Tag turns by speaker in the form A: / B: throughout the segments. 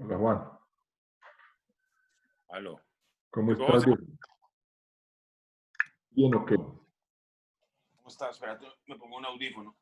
A: Hola Juan,
B: Aló.
A: ¿cómo
B: ¿Qué
A: estás?
B: cosa?
A: Bien o qué?
B: ¿Cómo estás? Espérate, me pongo un audífono.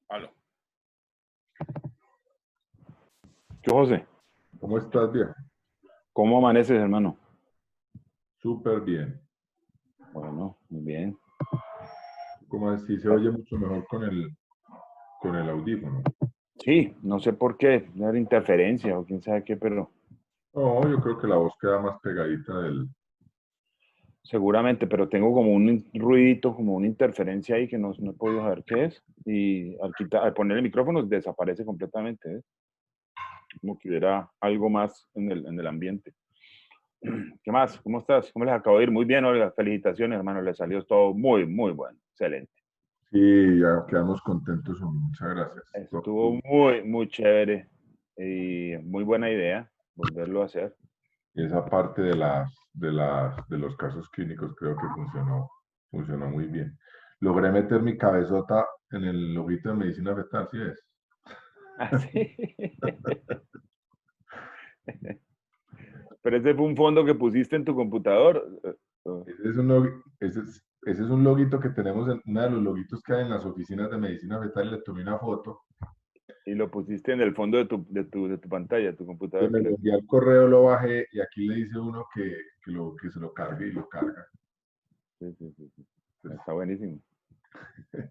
B: Aló. ¿Qué, José?
A: ¿Cómo estás? Bien,
B: ¿Cómo amaneces, hermano?
A: súper bien.
B: Bueno, muy bien.
A: Como así se oye mucho mejor con el audífono.
B: Sí, no sé por qué, no era interferencia o quién sabe qué, pero
A: No, yo creo que la voz queda más pegadita del...
B: seguramente, pero tengo como un ruidito, como una interferencia ahí que no he podido saber qué es. Y al poner el micrófono desaparece completamente, ¿eh? Como que hubiera algo más en el ambiente. ¿Qué más? ¿Cómo estás? ¿Cómo les acabo de ir? Muy bien, Olga. Felicitaciones, hermano. Les salió todo muy, muy bueno. Excelente.
A: Sí, ya quedamos contentos, hombre. Muchas gracias.
B: Estuvo muy, muy chévere y muy buena idea volverlo a hacer.
A: Y esa parte de los casos clínicos creo que funcionó muy bien. Logré meter mi cabezota en el loguito de medicina fetal, ¿sí ves?
B: Así. Pero ese fue un fondo que pusiste en tu computador.
A: Ese es un loguito que tenemos, uno de los loguitos que hay en las oficinas de medicina fetal, y le tomé una foto.
B: Y lo pusiste en el fondo de tu pantalla, de tu
A: Que
B: computador,
A: me lo
B: creo.
A: envié al correo, lo bajé y aquí le dice uno que se lo cargue y lo carga.
B: Sí, sí, sí, sí.
A: Pues,
B: Está buenísimo. Se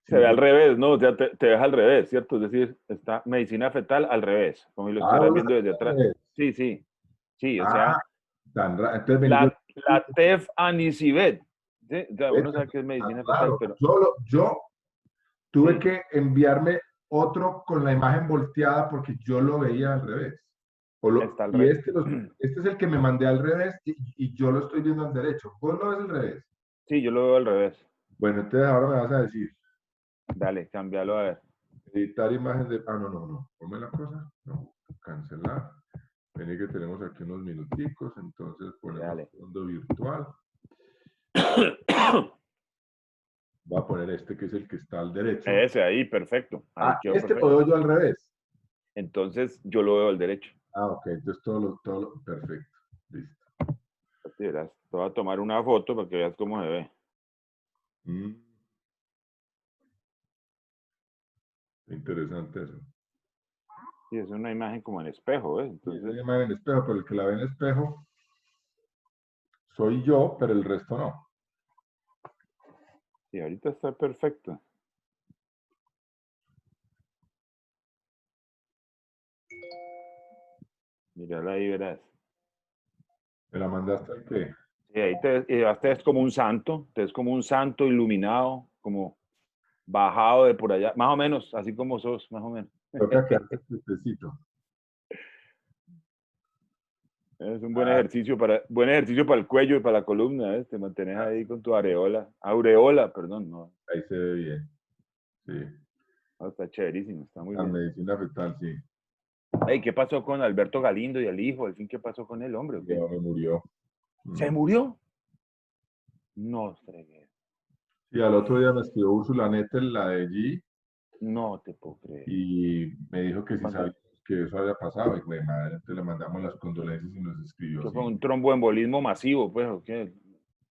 A: sí,
B: ve al revés, ¿no? O sea, te ves al revés, ¿cierto? Es decir, está medicina fetal al revés, como si lo estuvieras
A: bueno,
B: viendo desde atrás. Sí, sí. Sí, o
A: ah,
B: sea,
A: entonces vení,
B: la TEF Anisibet. ¿Sí? O sea,
A: ve,
B: uno sabe que es
A: tan
B: medicina fetal,
A: raro.
B: pero
A: Yo tuve
B: sí,
A: que enviarme otro con la imagen volteada porque yo lo veía al revés.
B: está al
A: Y
B: revés.
A: este es el que me mandé al revés y yo lo estoy viendo al derecho. Vos lo ves al revés.
B: Sí, yo lo veo al revés.
A: Bueno, entonces ahora me vas a decir,
B: Dale, cámbialo a ver.
A: editar imagen de... Ah, no. Ponme la cosa. No, cancelar. Vení que tenemos aquí unos minuticos, entonces ponemos
B: Dale.
A: fondo virtual. Voy a poner este que es el que está al derecho.
B: Ese ahí, perfecto. Ahí quedó
A: Este lo
B: perfecto.
A: veo yo al revés.
B: Entonces, yo lo veo al derecho.
A: Ok, entonces perfecto. Listo.
B: Así verás. Te voy a tomar una foto para que veas cómo se ve.
A: Mm, interesante eso.
B: Sí, es una imagen como en espejo, ¿ves?
A: Y esa
B: Entonces,
A: imagen en espejo, pero el que la ve en espejo soy yo, pero el resto no.
B: sí, ahorita está perfecto. Mírala ahí, verás.
A: ¿Me la mandaste al qué?
B: Sí, ahí te ves como un santo, te ves como un santo iluminado, como bajado de por allá, más o menos, así como sos, más o menos.
A: Toca quedarse quietecito.
B: Es un
A: Ah,
B: buen ejercicio para el cuello y para la columna, ¿eh? Te mantienes ahí con tu aureola, perdón, no,
A: ahí se ve bien. Sí.
B: no, está chéverísimo, está muy
A: La
B: bien.
A: medicina fetal, sí.
B: Hey, ¿qué pasó con Alberto Galindo y el hijo? Al fin, ¿qué pasó con el hombre? ¿O qué?
A: Ya me murió.
B: ¿Se
A: Mm.
B: murió? No, fregué.
A: Y al otro día me escribió Úrsula Nettel, la de G,
B: No te puedo creer.
A: y me dijo que si
B: ¿Cuánto?
A: sabía que eso había pasado. Y güey, madre, entonces le mandamos las condolencias y nos escribió
B: ¿Qué fue
A: así.
B: un tromboembolismo masivo, pues, o qué?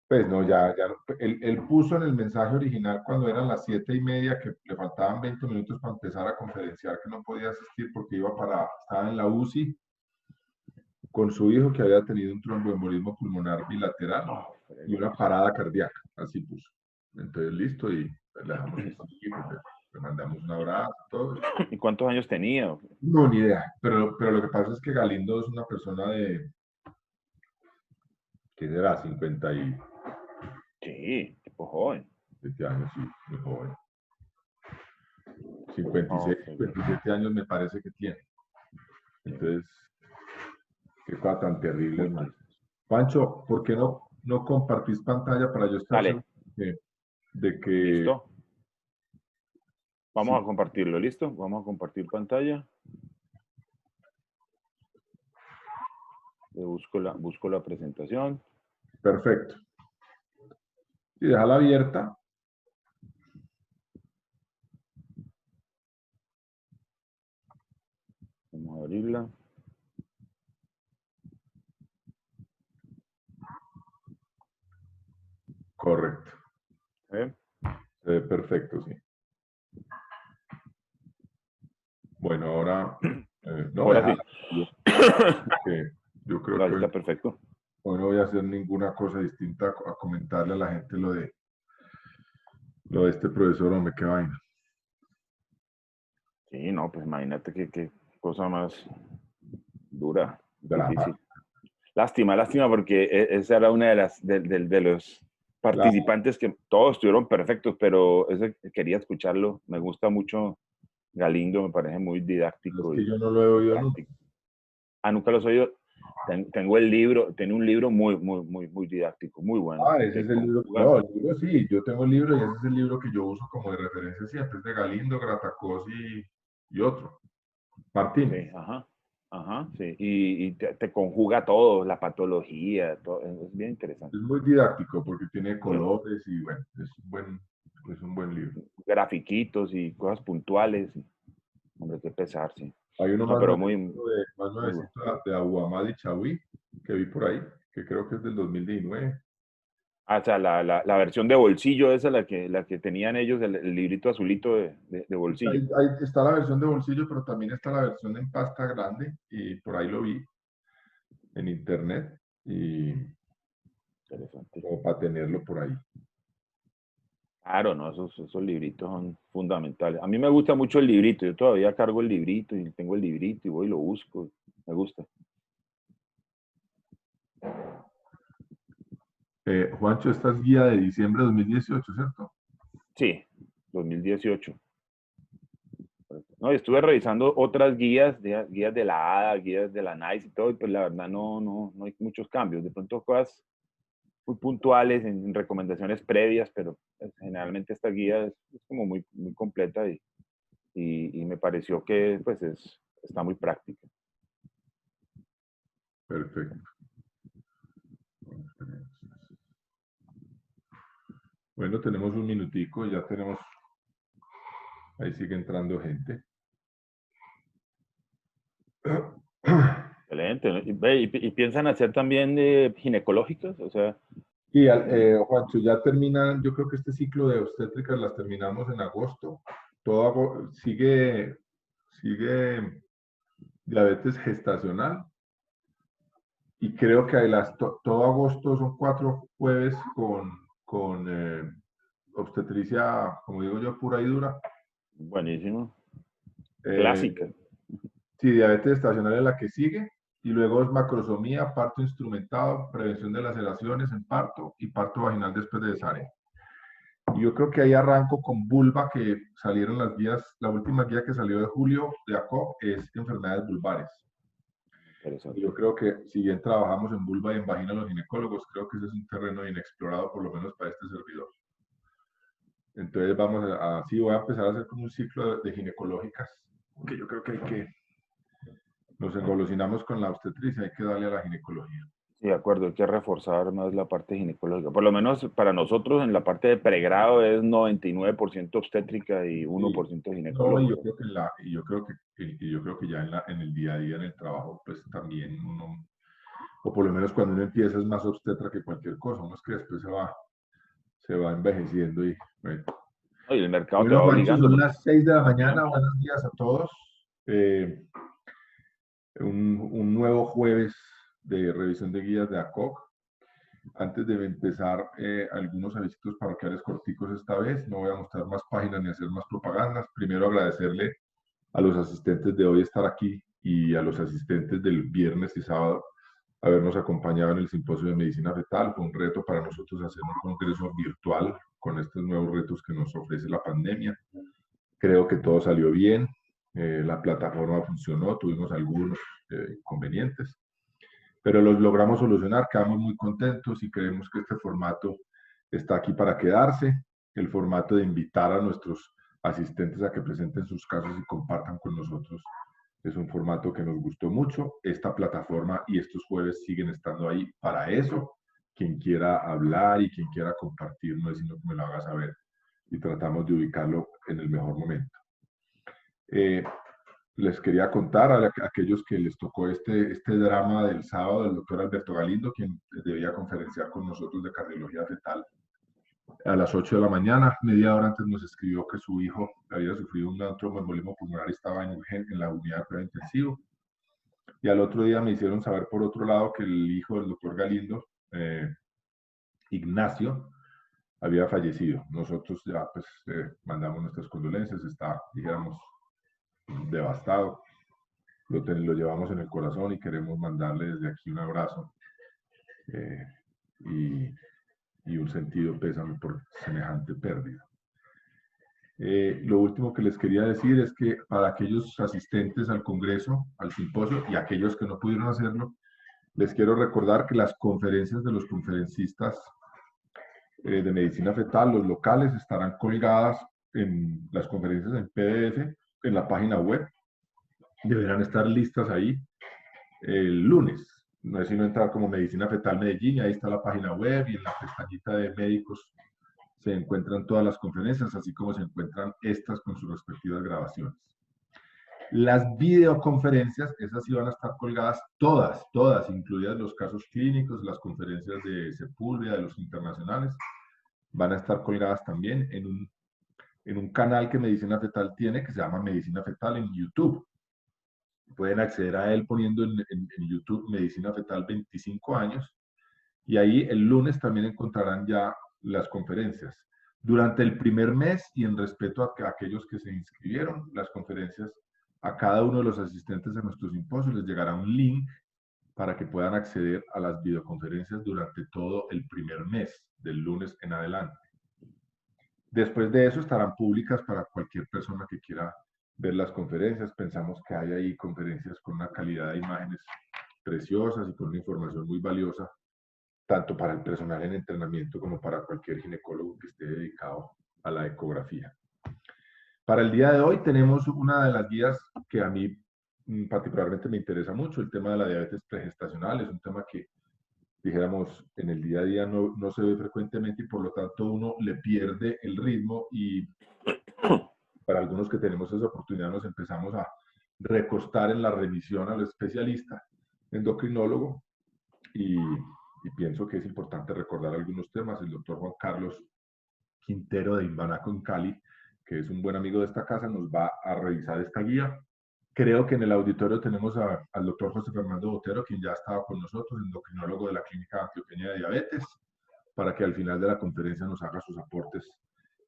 A: Pues no, ya, él puso en el mensaje original cuando eran las 7:30 que le faltaban 20 minutos para empezar a conferenciar que no podía asistir porque estaba en la UCI con su hijo que había tenido un tromboembolismo pulmonar bilateral
B: No,
A: y una
B: fregón.
A: parada cardíaca, así puso. Entonces, listo, y pues, le dejamos así, pues, le mandamos un abrazo, todo.
B: ¿Y cuántos años tenía?
A: No, ni idea, pero lo que pasa es que Galindo es una persona de, ¿qué será? 57
B: Sí, tipo joven.
A: años, sí, muy joven.
B: No,
A: 56,
B: fregué.
A: 57 años me parece que tiene.
B: Sí,
A: Entonces, qué cosa tan terrible,
B: muy
A: hermano.
B: triste.
A: Pancho, ¿por qué no compartís pantalla para yo estar seguro
B: Dale,
A: de que
B: listo.
A: sí,
B: Vamos a compartirlo, ¿listo? Vamos a compartir pantalla. Busco la presentación.
A: perfecto. Y déjala abierta.
B: Vamos a abrirla.
A: Correcto.
B: ¿Eh?
A: Se ve perfecto, sí. Bueno, ahora, no,
B: Ahora sí.
A: déjala. Yo creo
B: Ahora
A: que
B: sí
A: hoy,
B: está perfecto.
A: hoy no voy a hacer ninguna cosa distinta a comentarle a la gente lo de este profesor, hombre, qué vaina.
B: Sí, no, pues imagínate qué cosa más dura,
A: Drama.
B: difícil. Lástima, porque esa era una de de los
A: Claro,
B: participantes que todos estuvieron perfectos, pero ese quería escucharlo. Me gusta mucho Galindo, me parece muy
A: es
B: didáctico
A: que
B: y
A: yo no lo he oído nunca.
B: práctico. Ah, nunca los he oído. Tengo el libro, tiene un libro muy didáctico, muy bueno,
A: Ah, ese
B: que
A: es el libro.
B: conjuga.
A: No, el libro sí, yo tengo el libro y ese es el libro que yo uso como de referencia siempre. Es de Galindo, Gratacos y otro.
B: Sí,
A: Martínez.
B: ajá, sí. Y te conjuga todo, la patología, todo, es bien interesante.
A: Es muy didáctico porque tiene
B: ¿Sí?
A: colores y bueno, es un buen libro.
B: Grafiquitos y cosas puntuales. Hombre, qué pesar, sí.
A: Hay uno
B: No,
A: más
B: pero
A: nuevecito
B: muy bueno.
A: de Aguamad y Chaui que vi por ahí, que creo que es del 2019.
B: Ah, o sea, la versión de bolsillo, esa la que tenían ellos, el librito azulito de bolsillo.
A: Ahí está la versión de bolsillo, pero también está la versión en pasta grande y por ahí lo vi en internet y
B: Interesante.
A: como para tenerlo por ahí.
B: Claro, no, esos libritos son fundamentales. A mí me gusta mucho el librito, yo todavía cargo el librito y tengo el librito y voy y lo busco, me gusta.
A: Juancho, esta es guía de diciembre de 2018, ¿cierto?
B: Sí, 2018. No, y estuve revisando otras guías, guías de la ADA, guías de la NICE y todo, y pues la verdad no hay muchos cambios. De pronto cosas muy puntuales en recomendaciones previas, pero pues, generalmente esta guía es como muy completa y me pareció que pues está muy práctica.
A: Perfecto. Bueno, tenemos un minutico, ya tenemos, ahí sigue entrando gente.
B: Excelente, ¿no? Y piensan hacer también ginecológicas, o sea,
A: Y Juancho, ya terminan, yo creo que este ciclo de obstétricas las terminamos en agosto. Sigue diabetes gestacional y creo que todo agosto son 4 jueves con obstetricia, como digo yo, pura y dura.
B: buenísimo,
A: Eh,
B: clásica.
A: sí, diabetes gestacional es la que sigue y luego es macrosomía, parto instrumentado, prevención de laceraciones en parto y parto vaginal después de cesárea. Y yo creo que ahí arranco con vulva, que salieron las guías, la última guía que salió de julio de ACOP es enfermedades vulvares. Y
B: Interesante.
A: yo creo que si bien trabajamos en vulva y en vagina los ginecólogos, creo que ese es un terreno inexplorado, por lo menos para este servidor. Entonces sí, voy a empezar a hacer como un ciclo de ginecológicas, que yo creo que nos engolosinamos con la obstetricia, hay que darle a la ginecología.
B: Sí, de acuerdo, hay que reforzar más la parte ginecológica. Por lo menos para nosotros en la parte de pregrado es 99% obstétrica y
A: Sí,
B: 1%
A: no, y
B: ginecólogo.
A: yo creo que, yo creo que ya en el día a día, en el trabajo, pues también uno, o por lo menos cuando uno empieza es más obstetra que cualquier cosa, uno es que después se va envejeciendo y bueno.
B: ¿No? Y el mercado te
A: Bueno,
B: va
A: Juancho,
B: obligando
A: son
B: porque
A: las 6 de la
B: el
A: mañana,
B: tiempo.
A: buenos días a todos. Eh, un nuevo jueves de revisión de guías de ACOC. Antes de empezar, algunos avisos parroquiales corticos esta vez. No voy a mostrar más páginas ni hacer más propagandas. Primero agradecerle a los asistentes de hoy estar aquí y a los asistentes del viernes y sábado habernos acompañado en el simposio de medicina fetal. Fue un reto para nosotros hacer un congreso virtual con estos nuevos retos que nos ofrece la pandemia. Creo que todo salió bien, la plataforma funcionó, tuvimos algunos inconvenientes, pero los logramos solucionar, quedamos muy contentos y creemos que este formato está aquí para quedarse, el formato de invitar a nuestros asistentes a que presenten sus casos y compartan con nosotros. Es un formato que nos gustó mucho. Esta plataforma y estos jueves siguen estando ahí para eso. Quien quiera hablar y quien quiera compartir, no es sino que me lo haga saber y tratamos de ubicarlo en el mejor momento. Les quería contar a aquellos que les tocó este drama del sábado del doctor Alberto Galindo, quien debía conferenciar con nosotros de cardiología fetal. A las 8 de la mañana, media hora antes, nos escribió que su hijo había sufrido un tromboembolismo pulmonar y estaba en la unidad de cuidado intensivo. Y al otro día me hicieron saber por otro lado que el hijo del doctor Galindo, Ignacio, había fallecido. Nosotros ya pues mandamos nuestras condolencias, está, dijéramos, devastado. Lo llevamos en el corazón y queremos mandarle desde aquí un abrazo y un sentido pésame por semejante pérdida. Lo último que les quería decir es que para aquellos asistentes al congreso, al simposio y aquellos que no pudieron hacerlo, les quiero recordar que las conferencias de los conferencistas de medicina fetal, los locales, estarán colgadas en las conferencias en PDF en la página web. Deberán estar listas ahí el lunes. No es sino entrar como Medicina Fetal Medellín, y ahí está la página web y en la pestañita de médicos se encuentran todas las conferencias, así como se encuentran estas con sus respectivas grabaciones. Las videoconferencias, esas sí van a estar colgadas todas, incluidas los casos clínicos, las conferencias de Sepúlveda, de los internacionales, van a estar colgadas también en un canal que Medicina Fetal tiene, que se llama Medicina Fetal en YouTube. Pueden acceder a él poniendo en YouTube Medicina Fetal 25 años, y ahí el lunes también encontrarán ya las conferencias. Durante el primer mes, y en respeto a aquellos que se inscribieron, las conferencias, a cada uno de los asistentes a nuestro simposio les llegará un link para que puedan acceder a las videoconferencias durante todo el primer mes, del lunes en adelante. Después de eso estarán públicas para cualquier persona que quiera ver las conferencias. Pensamos que hay ahí conferencias con una calidad de imágenes preciosas y con una información muy valiosa, tanto para el personal en entrenamiento como para cualquier ginecólogo que esté dedicado a la ecografía. Para el día de hoy tenemos una de las guías que a mí particularmente me interesa mucho, el tema de la diabetes pregestacional. Es un tema que, dijéramos, en el día a día no se ve frecuentemente y por lo tanto uno le pierde el ritmo, y para algunos que tenemos esa oportunidad nos empezamos a recostar en la revisión al especialista endocrinólogo, y pienso que es importante recordar algunos temas. El doctor Juan Carlos Quintero de Imbanaco en Cali, que es un buen amigo de esta casa, nos va a revisar esta guía. Creo que en el auditorio tenemos al doctor José Fernando Botero, quien ya estaba con nosotros, endocrinólogo de la Clínica Antioqueña de Diabetes, para que al final de la conferencia nos haga sus aportes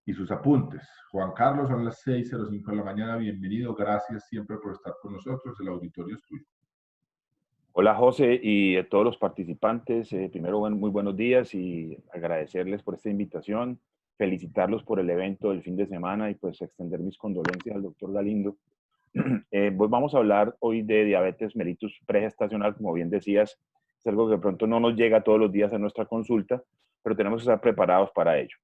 A: y sus apuntes. Juan Carlos, son las 6:05 de la mañana, bienvenido, gracias siempre por estar con nosotros, el auditorio es tuyo.
B: Hola José y a todos los participantes, primero muy buenos días y agradecerles por esta invitación, felicitarlos por el evento del fin de semana y pues extender mis condolencias al doctor Galindo. Vamos a hablar hoy de diabetes mellitus pregestacional, como bien decías, es algo que de pronto no nos llega todos los días a nuestra consulta, pero tenemos que estar preparados para ello.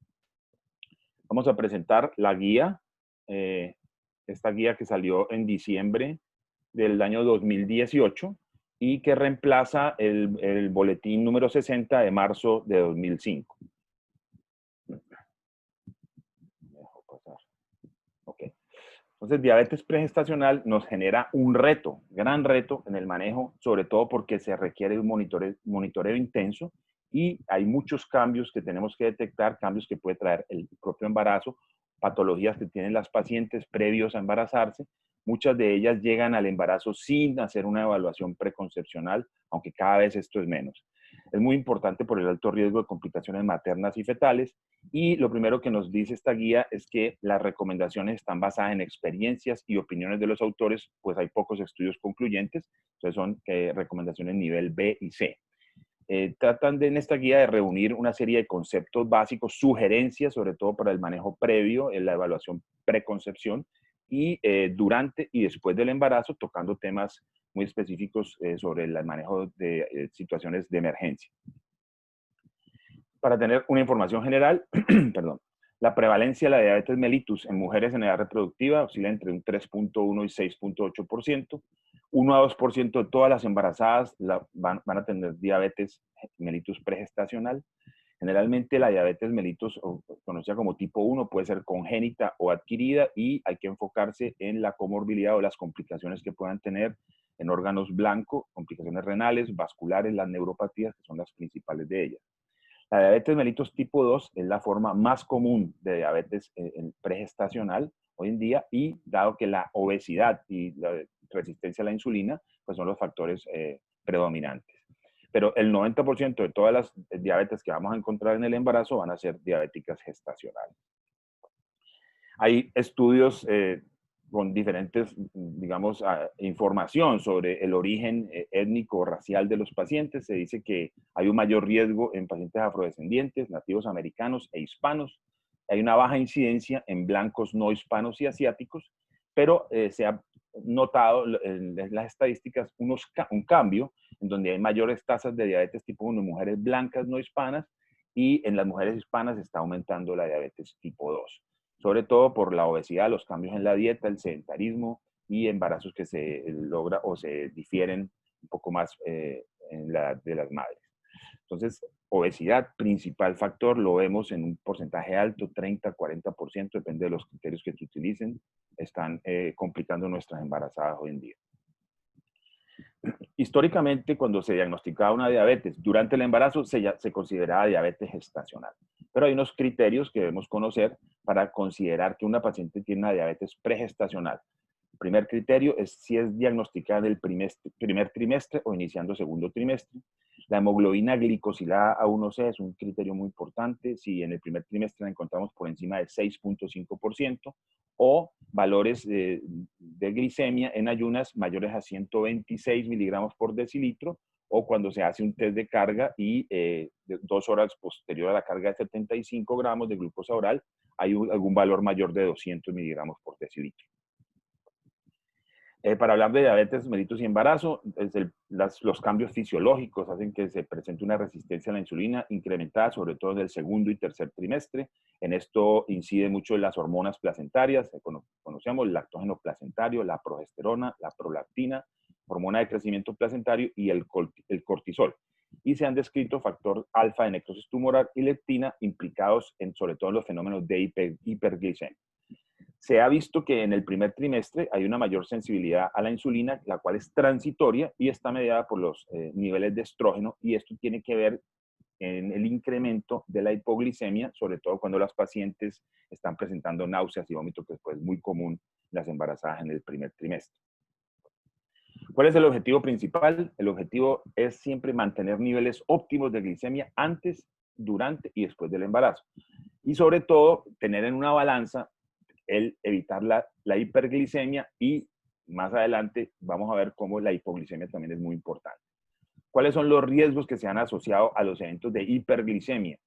B: Vamos a presentar la guía, esta guía que salió en diciembre del año 2018, y que reemplaza el boletín número 60 de marzo de 2005. Okay. Entonces, diabetes pregestacional nos genera un reto, gran reto en el manejo, sobre todo porque se requiere un monitoreo intenso y hay muchos cambios que tenemos que detectar, cambios que puede traer el propio embarazo, patologías que tienen las pacientes previos a embarazarse. Muchas de ellas llegan al embarazo sin hacer una evaluación preconcepcional, aunque cada vez esto es menos. Es muy importante por el alto riesgo de complicaciones maternas y fetales, y lo primero que nos dice esta guía es que las recomendaciones están basadas en experiencias y opiniones de los autores, pues hay pocos estudios concluyentes, entonces son recomendaciones nivel B y C. Tratan en esta guía de reunir una serie de conceptos básicos, sugerencias, sobre todo para el manejo previo, en la evaluación preconcepción, y durante y después del embarazo, tocando temas muy específicos sobre el manejo de situaciones de emergencia. Para tener una información general, perdón, la prevalencia de la diabetes mellitus en mujeres en edad reproductiva oscila entre un 3.1 y 6.8%. 1 a 2% de todas las embarazadas van a tener diabetes mellitus pregestacional. Generalmente la diabetes mellitus, conocida como tipo 1, puede ser congénita o adquirida y hay que enfocarse en la comorbilidad o las complicaciones que puedan tener en órganos blancos, complicaciones renales, vasculares, las neuropatías, que son las principales de ellas. La diabetes mellitus tipo 2 es la forma más común de diabetes pregestacional hoy en día y dado que la obesidad y la resistencia a la insulina pues son los factores predominantes. Pero el 90% de todas las diabetes que vamos a encontrar en el embarazo van a ser diabéticas gestacionales. Hay estudios con diferentes, digamos, información sobre el origen étnico o racial de los pacientes. Se dice que hay un mayor riesgo en pacientes afrodescendientes, nativos americanos e hispanos. Hay una baja incidencia en blancos no hispanos y asiáticos, pero se ha notado en las estadísticas un cambio en donde hay mayores tasas de diabetes tipo 1 en mujeres blancas no hispanas y en las mujeres hispanas está aumentando la diabetes tipo 2. Sobre todo por la obesidad, los cambios en la dieta, el sedentarismo y embarazos que se logra o se difieren un poco más en la edad de las madres. Entonces, obesidad, principal factor, lo vemos en un porcentaje alto, 30-40%, depende de los criterios que se utilicen, están complicando nuestras embarazadas hoy en día. Históricamente, cuando se diagnosticaba una diabetes durante el embarazo, se consideraba diabetes gestacional. Pero hay unos criterios que debemos conocer para considerar que una paciente tiene una diabetes pregestacional. El primer criterio es si es diagnosticada en el primer trimestre o iniciando segundo trimestre. La hemoglobina glicosilada A1C es un criterio muy importante. Si en el primer trimestre la encontramos por encima del 6.5%, o valores de glicemia en ayunas mayores a 126 miligramos por decilitro, o cuando se hace un test de carga y 2 horas posterior a la carga de 75 gramos de glucosa oral, hay algún valor mayor de 200 miligramos por decilitro. Para hablar de diabetes mellitus y embarazo, los cambios fisiológicos hacen que se presente una resistencia a la insulina incrementada, sobre todo en el segundo y tercer trimestre. En esto incide mucho las hormonas placentarias, conocemos el lactógeno placentario, la progesterona, la prolactina, hormona de crecimiento placentario y el cortisol. Y se han descrito factor alfa de necrosis tumoral y leptina implicados sobre todo en los fenómenos de hiperglicemia. Se ha visto que en el primer trimestre hay una mayor sensibilidad a la insulina, la cual es transitoria y está mediada por los niveles de estrógeno, y esto tiene que ver en el incremento de la hipoglicemia, sobre todo cuando las pacientes están presentando náuseas y vómito, que es muy común en las embarazadas en el primer trimestre. ¿Cuál es el objetivo principal? El objetivo es siempre mantener niveles óptimos de glicemia antes, durante y después del embarazo. Y sobre todo, tener en una balanza el evitar la hiperglicemia, y más adelante vamos a ver cómo la hipoglicemia también es muy importante. ¿Cuáles son los riesgos que se han asociado a los eventos de hiperglicemia?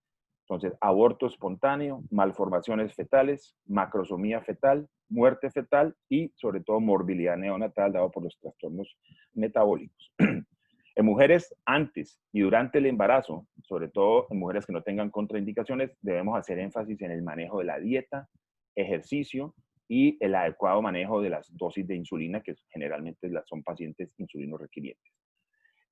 B: Entonces, aborto espontáneo, malformaciones fetales, macrosomía fetal, muerte fetal y sobre todo morbilidad neonatal dado por los trastornos metabólicos. En mujeres antes y durante el embarazo, sobre todo en mujeres que no tengan contraindicaciones, debemos hacer énfasis en el manejo de la dieta, ejercicio y el adecuado manejo de las dosis de insulina, que generalmente son pacientes insulino requirientes.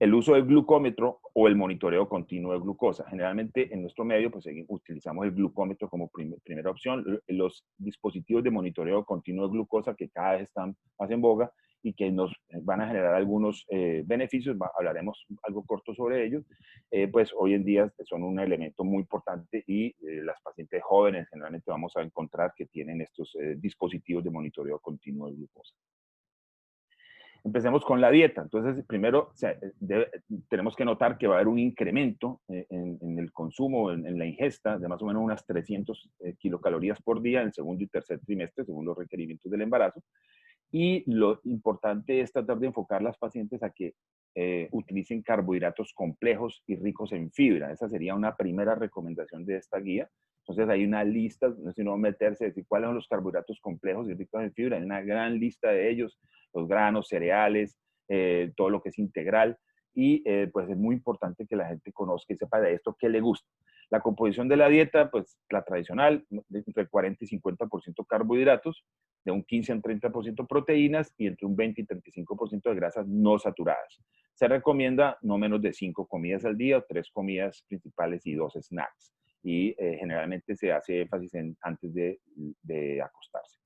B: El uso del glucómetro o el monitoreo continuo de glucosa. Generalmente en nuestro medio pues utilizamos el glucómetro como primera opción. Los dispositivos de monitoreo continuo de glucosa que cada vez están más en boga y que nos van a generar algunos beneficios, hablaremos algo corto sobre ellos, pues hoy en día son un elemento muy importante y las pacientes jóvenes generalmente vamos a encontrar que tienen estos dispositivos de monitoreo continuo de glucosa. Empecemos con la dieta. Entonces, primero tenemos que notar que va a haber un incremento en el consumo, en la ingesta, de más o menos unas 300 kilocalorías por día en el segundo y tercer trimestre, según los requerimientos del embarazo. Y lo importante es tratar de enfocar a las pacientes a que utilicen carbohidratos complejos y ricos en fibra. Esa sería una primera recomendación de esta guía, Entonces hay una lista, no sino meterse, decir cuáles son los carbohidratos complejos y ricos en fibra, hay una gran lista de ellos, los granos, cereales, todo lo que es integral, y pues es muy importante que la gente conozca y sepa de esto qué le gusta. La composición de la dieta, pues la tradicional, entre 40 y 50% carbohidratos, de un 15 a un 30% proteínas y entre un 20 y 35% de grasas no saturadas. Se recomienda no menos de 5 comidas al día, 3 comidas principales y 2 snacks. Y generalmente se hace énfasis en antes de acostarse.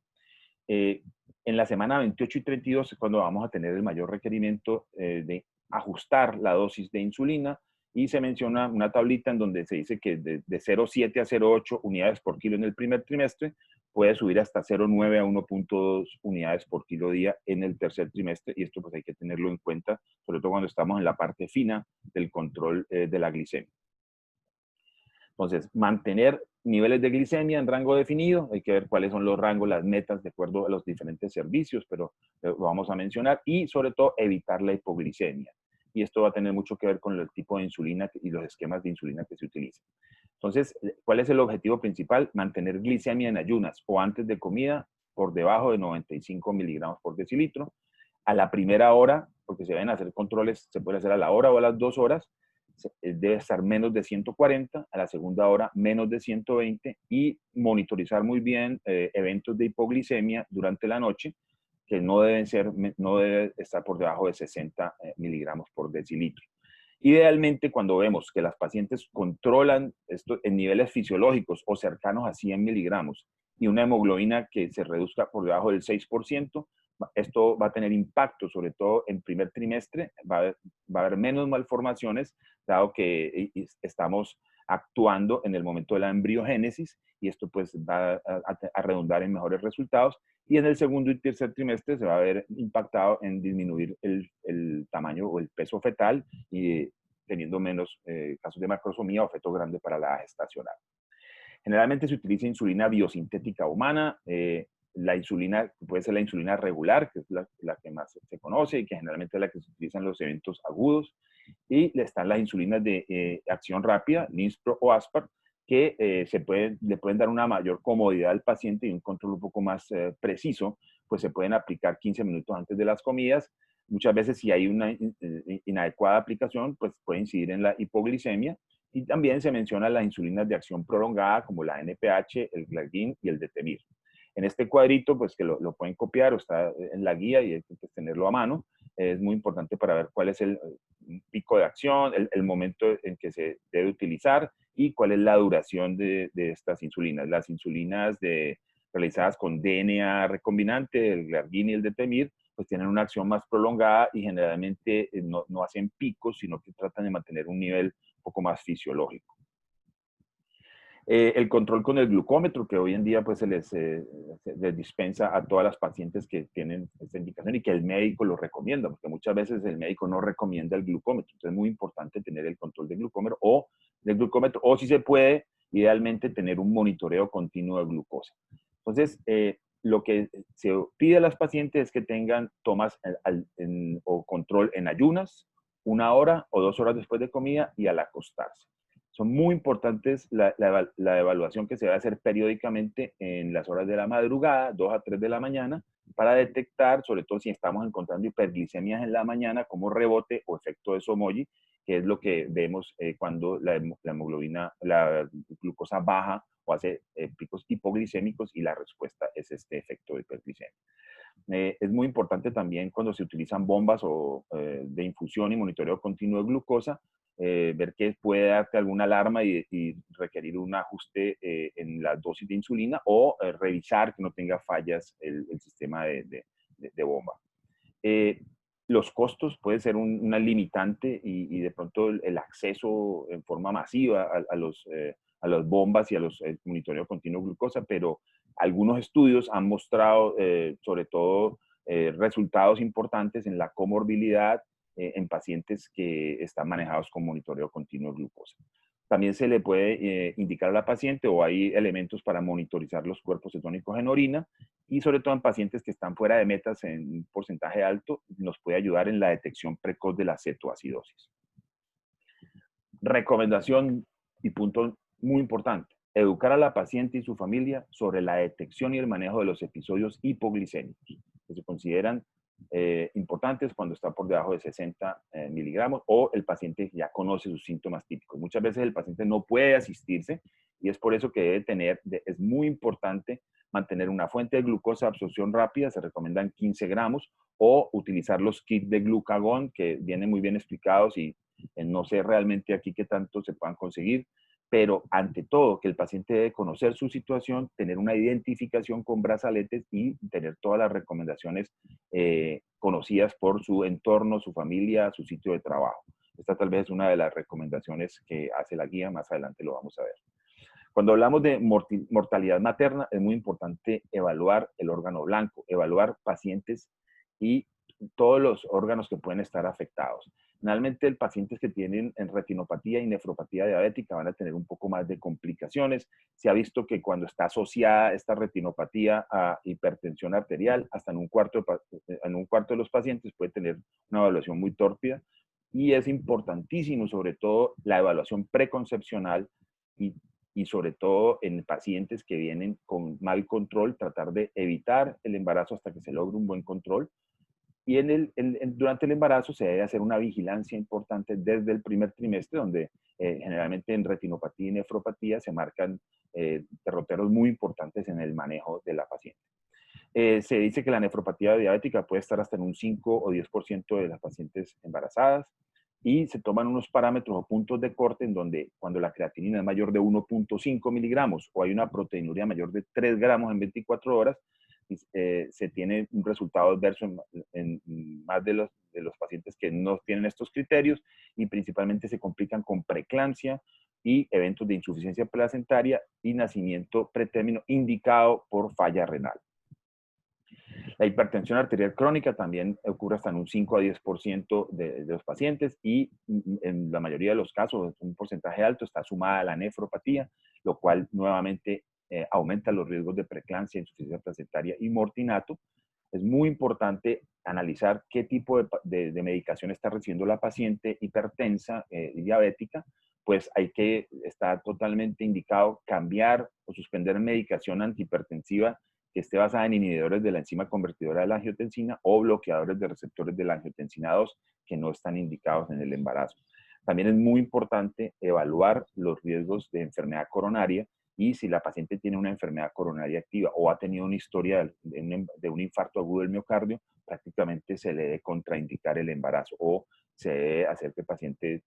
B: En la semana 28 y 32 es cuando vamos a tener el mayor requerimiento de ajustar la dosis de insulina, y se menciona una tablita en donde se dice que de 0,7 a 0,8 unidades por kilo en el primer trimestre, puede subir hasta 0,9 a 1,2 unidades por kilo día en el tercer trimestre, y esto pues hay que tenerlo en cuenta, sobre todo cuando estamos en la parte fina del control de la glicemia. Entonces, mantener niveles de glicemia en rango definido, hay que ver cuáles son los rangos, las metas de acuerdo a los diferentes servicios, pero lo vamos a mencionar, y sobre todo evitar la hipoglicemia. Y esto va a tener mucho que ver con el tipo de insulina y los esquemas de insulina que se utilizan. Entonces, ¿cuál es el objetivo principal? Mantener glicemia en ayunas o antes de comida por debajo de 95 miligramos por decilitro. A la primera hora, porque se deben hacer controles, se puede hacer a la hora o a las 2 horas, debe estar menos de 140, a la segunda hora menos de 120, y monitorizar muy bien eventos de hipoglicemia durante la noche, que no debe estar por debajo de 60 miligramos por decilitro. Idealmente, cuando vemos que las pacientes controlan esto en niveles fisiológicos o cercanos a 100 miligramos y una hemoglobina que se reduzca por debajo del 6%, esto va a tener impacto, sobre todo en primer trimestre, va a haber menos malformaciones, dado que estamos actuando en el momento de la embriogénesis, y esto pues va a redundar en mejores resultados. Y en el segundo y tercer trimestre se va a ver impactado en disminuir el tamaño o el peso fetal, y teniendo menos casos de macrosomía o feto grande para la gestacional. Generalmente se utiliza insulina biosintética humana. La insulina puede ser la insulina regular, que es la que más se conoce y que generalmente es la que se utiliza en los eventos agudos. Y están las insulinas de acción rápida, Lispro o Aspart, que le pueden dar una mayor comodidad al paciente y un control un poco más preciso, pues se pueden aplicar 15 minutos antes de las comidas. Muchas veces, si hay una inadecuada aplicación, pues puede incidir en la hipoglicemia. Y también se mencionan las insulinas de acción prolongada, como la NPH, el Glargine y el Detemir. En este cuadrito, pues que lo pueden copiar o está en la guía, y hay que tenerlo a mano. Es muy importante para ver cuál es el pico de acción, el momento en que se debe utilizar y cuál es la duración de estas insulinas. Las insulinas realizadas con DNA recombinante, el Glargine y el Detemir, pues tienen una acción más prolongada y generalmente no hacen picos, sino que tratan de mantener un nivel un poco más fisiológico. El control con el glucómetro, que hoy en día pues se les dispensa a todas las pacientes que tienen esta indicación y que el médico lo recomienda, porque muchas veces el médico no recomienda el glucómetro. Entonces es muy importante tener el control del glucómetro, o si se puede, idealmente tener un monitoreo continuo de glucosa. Entonces, lo que se pide a las pacientes es que tengan tomas o control en ayunas, 1 hora o 2 horas después de comida y al acostarse. Son muy importantes la evaluación que se va a hacer periódicamente en las horas de la madrugada, 2 a 3 de la mañana, para detectar, sobre todo si estamos encontrando hiperglicemias en la mañana, como rebote o efecto de Somogy, que es lo que vemos cuando la hemoglobina, la glucosa baja o hace picos hipoglicémicos, y la respuesta es este efecto de hiperglicemia. Es muy importante también cuando se utilizan bombas de infusión y monitoreo continuo de glucosa, ver que puede darte alguna alarma y requerir un ajuste en la dosis de insulina, o revisar que no tenga fallas el sistema de bomba. Los costos pueden ser una limitante, y de pronto el acceso en forma masiva a las bombas y a los monitoreos continuos de glucosa, pero algunos estudios han mostrado sobre todo resultados importantes en la comorbilidad en pacientes que están manejados con monitoreo continuo de glucosa. También se le puede indicar a la paciente, o hay elementos para monitorizar los cuerpos cetónicos en orina, y sobre todo en pacientes que están fuera de metas en un porcentaje alto, nos puede ayudar en la detección precoz de la cetoacidosis. Recomendación y punto muy importante: educar a la paciente y su familia sobre la detección y el manejo de los episodios hipoglicémicos, que se consideran importantes cuando está por debajo de 60 miligramos o el paciente ya conoce sus síntomas típicos. Muchas veces el paciente no puede asistirse y es por eso que debe tener, es muy importante mantener una fuente de glucosa de absorción rápida, se recomiendan 15 gramos, o utilizar los kits de glucagón que vienen muy bien explicados y no sé realmente aquí qué tanto se puedan conseguir, pero ante todo que el paciente debe conocer su situación, tener una identificación con brazaletes y tener todas las recomendaciones conocidas por su entorno, su familia, su sitio de trabajo. Esta tal vez es una de las recomendaciones que hace la guía, más adelante lo vamos a ver. Cuando hablamos de mortalidad materna, es muy importante evaluar el órgano blanco, evaluar pacientes y todos los órganos que pueden estar afectados. Generalmente, pacientes que tienen retinopatía y nefropatía diabética van a tener un poco más de complicaciones. Se ha visto que cuando está asociada esta retinopatía a hipertensión arterial, hasta en un cuarto de los pacientes puede tener una evaluación muy tórpida. Y es importantísimo, sobre todo, la evaluación preconcepcional y sobre todo en pacientes que vienen con mal control, tratar de evitar el embarazo hasta que se logre un buen control. Y durante el embarazo se debe hacer una vigilancia importante desde el primer trimestre, donde generalmente en retinopatía y nefropatía se marcan derroteros muy importantes en el manejo de la paciente. Se dice que la nefropatía diabética puede estar hasta en un 5 o 10% de las pacientes embarazadas y se toman unos parámetros o puntos de corte en donde cuando la creatinina es mayor de 1.5 miligramos o hay una proteinuria mayor de 3 gramos en 24 horas, se tiene un resultado adverso en más de los pacientes que no tienen estos criterios y principalmente se complican con preeclampsia y eventos de insuficiencia placentaria y nacimiento pretérmino indicado por falla renal. La hipertensión arterial crónica también ocurre hasta en un 5 a 10% de los pacientes y en la mayoría de los casos, un porcentaje alto, está sumada a la nefropatía, lo cual nuevamente aumenta los riesgos de preeclampsia, insuficiencia placentaria y mortinato. Es muy importante analizar qué tipo de medicación está recibiendo la paciente hipertensa y diabética, pues hay que estar totalmente indicado cambiar o suspender medicación antihipertensiva que esté basada en inhibidores de la enzima convertidora de la angiotensina o bloqueadores de receptores de la angiotensina 2 que no están indicados en el embarazo. También es muy importante evaluar los riesgos de enfermedad coronaria y si la paciente tiene una enfermedad coronaria activa o ha tenido una historia de un infarto agudo del miocardio, prácticamente se le debe contraindicar el embarazo o se debe hacer que el paciente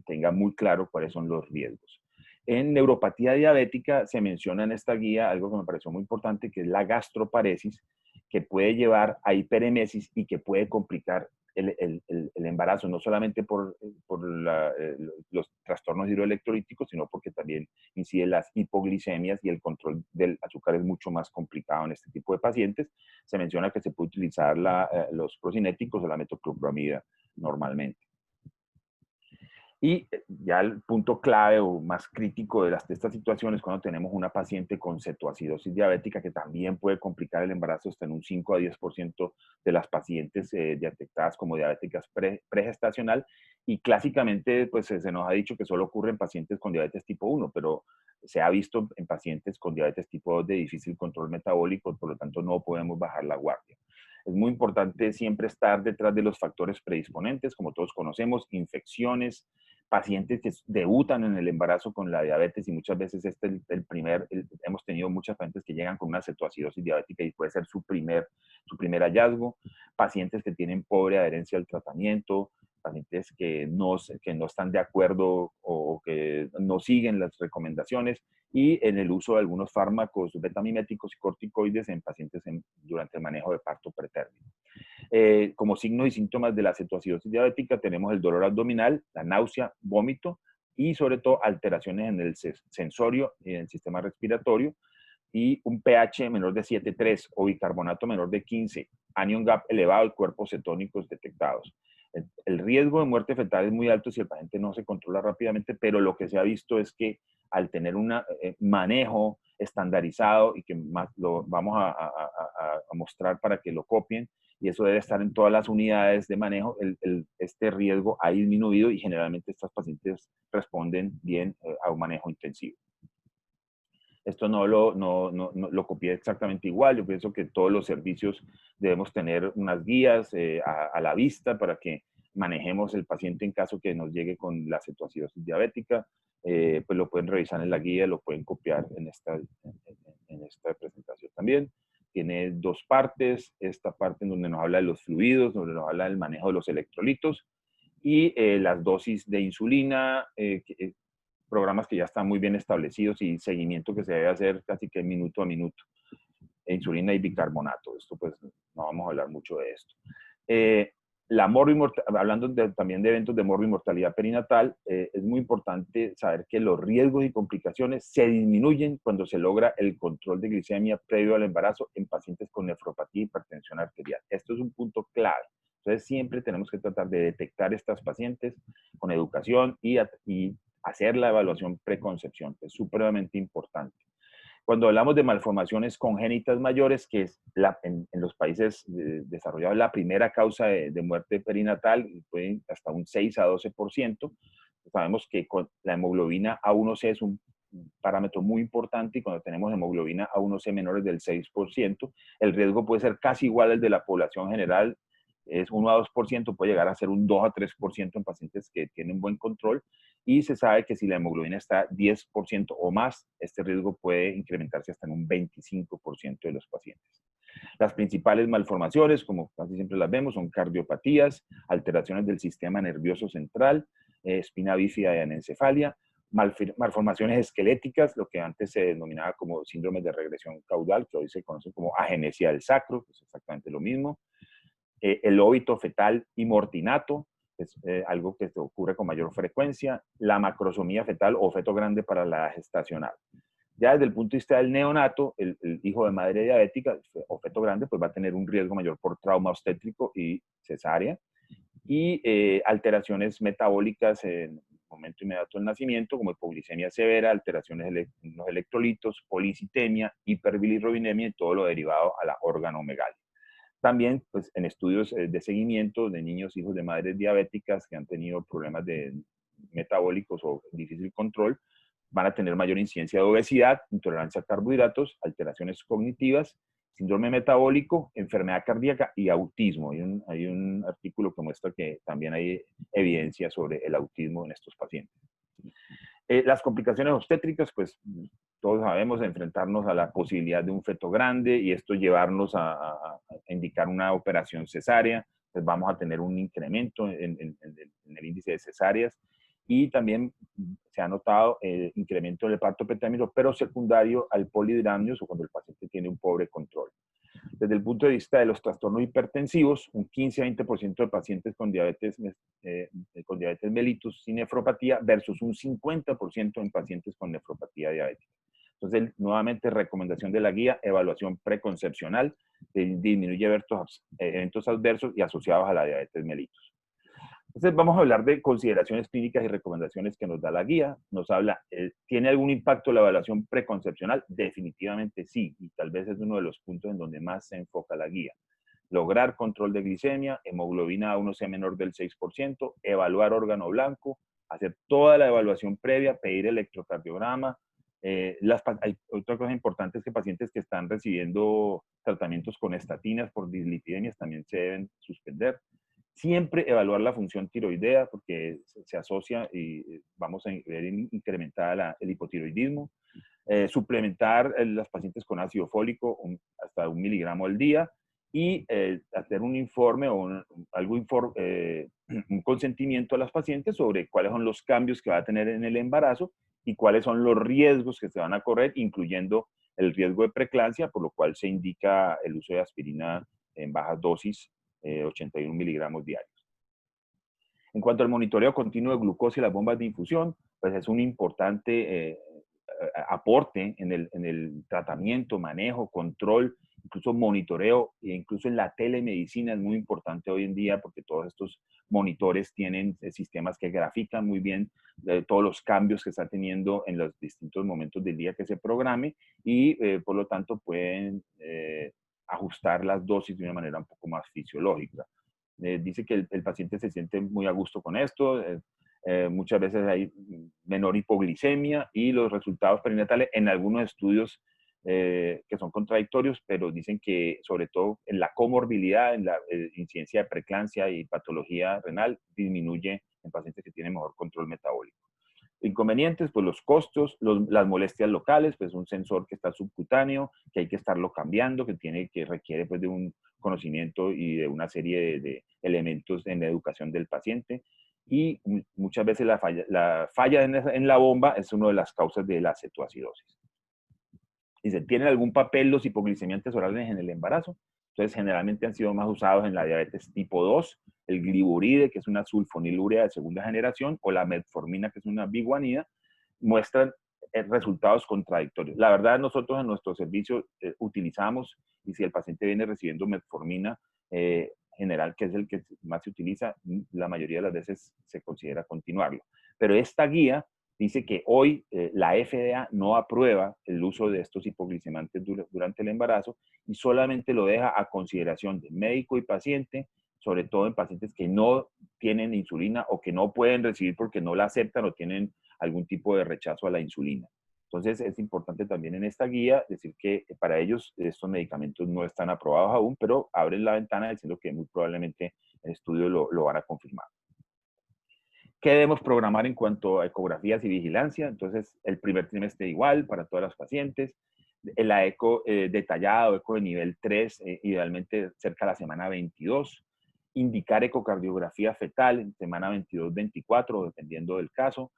B: tenga muy claro cuáles son los riesgos. En neuropatía diabética se menciona en esta guía algo que me pareció muy importante, que es la gastroparesis, que puede llevar a hiperemesis y que puede complicar el embarazo, no solamente por los trastornos hidroelectrolíticos, sino porque también incide las hipoglicemias y el control del azúcar es mucho más complicado en este tipo de pacientes. Se menciona que se puede utilizar los procinéticos o la metoclopramida normalmente. Y ya el punto clave o más crítico de estas situaciones cuando tenemos una paciente con cetoacidosis diabética que también puede complicar el embarazo hasta en un 5 a 10% de las pacientes detectadas como diabéticas pregestacional y clásicamente pues se nos ha dicho que solo ocurre en pacientes con diabetes tipo 1, pero se ha visto en pacientes con diabetes tipo 2 de difícil control metabólico, por lo tanto no podemos bajar la guardia. Es muy importante siempre estar detrás de los factores predisponentes, como todos conocemos, infecciones, pacientes que debutan en el embarazo con la diabetes y muchas veces hemos tenido muchas pacientes que llegan con una cetoacidosis diabética y puede ser su primer hallazgo, pacientes que tienen pobre adherencia al tratamiento, pacientes que no están de acuerdo o que no siguen las recomendaciones y en el uso de algunos fármacos betamiméticos y corticoides en pacientes durante el manejo de parto pretérmino. Como signos y síntomas de la cetoacidosis diabética tenemos el dolor abdominal, la náusea, vómito y sobre todo alteraciones en el sensorio y en el sistema respiratorio y un pH menor de 7,3 o bicarbonato menor de 15, anion gap elevado y cuerpos cetónicos detectados. El riesgo de muerte fetal es muy alto si el paciente no se controla rápidamente, pero lo que se ha visto es que al tener un manejo estandarizado y que más lo vamos a mostrar para que lo copien, y eso debe estar en todas las unidades de manejo, este riesgo ha disminuido y generalmente estos pacientes responden bien a un manejo intensivo. Esto no lo copié exactamente igual. Yo pienso que todos los servicios debemos tener unas guías a la vista para que manejemos el paciente en caso que nos llegue con la cetoacidosis diabética. Pues lo pueden revisar en la guía, lo pueden copiar en esta presentación también. Tiene dos partes, esta parte en donde nos habla de los fluidos, donde nos habla del manejo de los electrolitos y las dosis de insulina, programas que ya están muy bien establecidos y seguimiento que se debe hacer casi que minuto a minuto. Insulina y bicarbonato. Esto pues no vamos a hablar mucho de esto. Hablando también de eventos de mortalidad perinatal, es muy importante saber que los riesgos y complicaciones se disminuyen cuando se logra el control de glicemia previo al embarazo en pacientes con nefropatía y hipertensión arterial. Esto es un punto clave. Entonces siempre tenemos que tratar de detectar estas pacientes con educación y hacer la evaluación preconcepción, que es supremamente importante. Cuando hablamos de malformaciones congénitas mayores, que es en los países desarrollados la primera causa de muerte perinatal, pueden hasta un 6 a 12%, sabemos que con la hemoglobina A1C es un parámetro muy importante y cuando tenemos hemoglobina A1C menores del 6%, el riesgo puede ser casi igual al de la población general, es 1 a 2%, puede llegar a ser un 2 a 3% en pacientes que tienen buen control y se sabe que si la hemoglobina está 10% o más, este riesgo puede incrementarse hasta en un 25% de los pacientes. Las principales malformaciones, como casi siempre las vemos, son cardiopatías, alteraciones del sistema nervioso central, espina bífida y anencefalia, malformaciones esqueléticas, lo que antes se denominaba como síndrome de regresión caudal, que hoy se conoce como agenesia del sacro, que es exactamente lo mismo, el óbito fetal imortinato, que es algo que ocurre con mayor frecuencia, la macrosomía fetal o feto grande para la gestacional. Ya desde el punto de vista del neonato, el hijo de madre diabética o feto grande, pues va a tener un riesgo mayor por trauma obstétrico y cesárea, y alteraciones metabólicas en el momento inmediato del nacimiento, como hipoglicemia severa, alteraciones en los electrolitos, policitemia, hiperbilirrubinemia y todo lo derivado a la organomegalia. También, pues, en estudios de seguimiento de niños, hijos de madres diabéticas que han tenido problemas metabólicos o difícil control, van a tener mayor incidencia de obesidad, intolerancia a carbohidratos, alteraciones cognitivas, síndrome metabólico, enfermedad cardíaca y autismo. Hay un artículo que muestra que también hay evidencia sobre el autismo en estos pacientes. Las complicaciones obstétricas, pues todos sabemos, enfrentarnos a la posibilidad de un feto grande y esto llevarnos a indicar una operación cesárea, pues vamos a tener un incremento en el índice de cesáreas y también se ha notado el incremento del parto pretermino, pero secundario al polidramnios o cuando el paciente tiene un pobre control. Desde el punto de vista de los trastornos hipertensivos, un 15 a 20% de pacientes con diabetes mellitus sin nefropatía versus un 50% en pacientes con nefropatía diabética. Entonces, nuevamente, recomendación de la guía, evaluación preconcepcional, disminuye eventos adversos y asociados a la diabetes mellitus. Entonces, vamos a hablar de consideraciones clínicas y recomendaciones que nos da la guía. Nos habla, ¿tiene algún impacto la evaluación preconcepcional? Definitivamente sí, y tal vez es uno de los puntos en donde más se enfoca la guía. Lograr control de glicemia, hemoglobina A1C menor del 6%, evaluar órgano blanco, hacer toda la evaluación previa, pedir electrocardiograma. Hay otra cosa importante es que pacientes que están recibiendo tratamientos con estatinas por dislipidemias también se deben suspender. Siempre evaluar la función tiroidea porque se asocia y vamos a ver incrementada el hipotiroidismo. Suplementar las pacientes con ácido fólico hasta 1 miligramo al día y hacer un informe o un consentimiento a las pacientes sobre cuáles son los cambios que va a tener en el embarazo y cuáles son los riesgos que se van a correr, incluyendo el riesgo de preeclampsia, por lo cual se indica el uso de aspirina en bajas dosis, 81 miligramos diarios. En cuanto al monitoreo continuo de glucosa y las bombas de infusión, pues es un importante aporte en el tratamiento, manejo, control, incluso monitoreo, e incluso en la telemedicina es muy importante hoy en día porque todos estos monitores tienen sistemas que grafican muy bien todos los cambios que está teniendo en los distintos momentos del día que se programe y por lo tanto pueden ajustar las dosis de una manera un poco más fisiológica. Dice que el paciente se siente muy a gusto con esto. Muchas veces hay menor hipoglicemia y los resultados perinatales en algunos estudios que son contradictorios, pero dicen que sobre todo en la comorbilidad, en la incidencia de preeclampsia y patología renal, disminuye en pacientes que tienen mejor control metabólico. Inconvenientes, pues los costos, las molestias locales, pues un sensor que está subcutáneo, que hay que estarlo cambiando, que requiere pues de un conocimiento y de una serie de elementos en la educación del paciente. Y muchas veces la falla en la bomba es una de las causas de la cetoacidosis. Dice, ¿tienen algún papel los hipoglicemiantes orales en el embarazo? Entonces, generalmente han sido más usados en la diabetes tipo 2, el gliburide, que es una sulfonilurea de segunda generación, o la metformina, que es una biguanida, muestran resultados contradictorios. La verdad, nosotros en nuestro servicio utilizamos, y si el paciente viene recibiendo metformina general, que es el que más se utiliza, la mayoría de las veces se considera continuarlo. Pero esta guía dice que hoy la FDA no aprueba el uso de estos hipoglicemiantes durante el embarazo y solamente lo deja a consideración de médico y paciente, sobre todo en pacientes que no tienen insulina o que no pueden recibir porque no la aceptan o tienen algún tipo de rechazo a la insulina. Entonces es importante también en esta guía decir que para ellos estos medicamentos no están aprobados aún, pero abren la ventana diciendo que muy probablemente el estudio lo van a confirmar. ¿Qué debemos programar en cuanto a ecografías y vigilancia? Entonces, el primer trimestre igual para todas las pacientes. La eco detallada o eco de nivel 3, idealmente cerca de la semana 22. Indicar ecocardiografía fetal en semana 22-24, dependiendo del caso.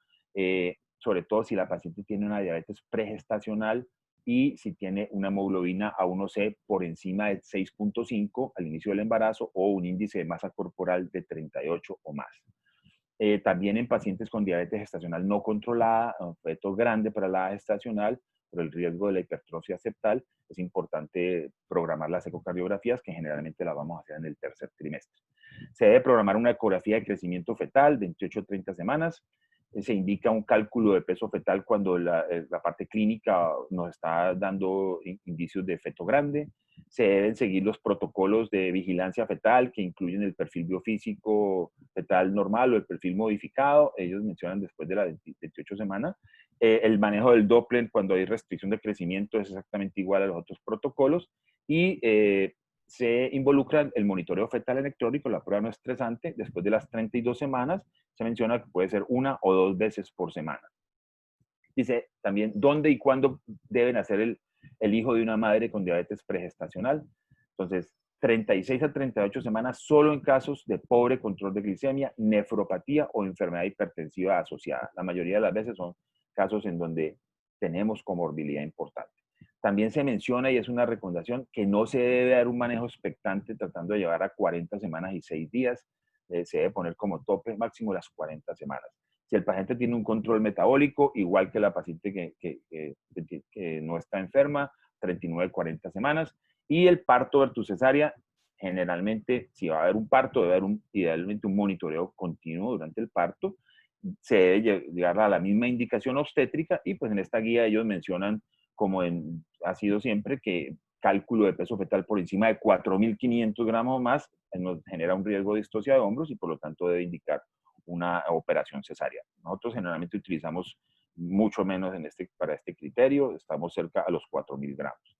B: Sobre todo si la paciente tiene una diabetes pregestacional y si tiene una hemoglobina A1C por encima de 6.5 al inicio del embarazo o un índice de masa corporal de 38 o más. También en pacientes con diabetes gestacional no controlada, un feto grande para la gestacional, por el riesgo de la hipertrofia septal, es importante programar las ecocardiografías, que generalmente las vamos a hacer en el tercer trimestre. Se debe programar una ecografía de crecimiento fetal, 28 a 30 semanas. Se indica un cálculo de peso fetal cuando la parte clínica nos está dando indicios de feto grande. Se deben seguir los protocolos de vigilancia fetal que incluyen el perfil biofísico fetal normal o el perfil modificado. Ellos mencionan después de las 28 semanas. El manejo del Doppler cuando hay restricción de crecimiento es exactamente igual a los otros protocolos. Y se involucra el monitoreo fetal electrónico, la prueba no estresante. Después de las 32 semanas se menciona que puede ser 1 o 2 veces por semana. Dice también dónde y cuándo deben hacer el hijo de una madre con diabetes pregestacional. Entonces, 36 a 38 semanas solo en casos de pobre control de glicemia, nefropatía o enfermedad hipertensiva asociada. La mayoría de las veces son casos en donde tenemos comorbilidad importante. También se menciona, y es una recomendación, que no se debe dar un manejo expectante tratando de llevar a 40 semanas y 6 días. Se debe poner como tope máximo las 40 semanas. Si el paciente tiene un control metabólico, igual que la paciente que no está enferma, 39, 40 semanas. Y el parto versus cesárea, generalmente, si va a haber un parto, debe haber idealmente un monitoreo continuo durante el parto. Se debe llegar a la misma indicación obstétrica y pues en esta guía ellos mencionan, como ha sido siempre, que cálculo de peso fetal por encima de 4.500 gramos o más nos genera un riesgo de distocia de hombros y por lo tanto debe indicar una operación cesárea. Nosotros generalmente utilizamos mucho menos para este criterio, estamos cerca a los 4.000 gramos.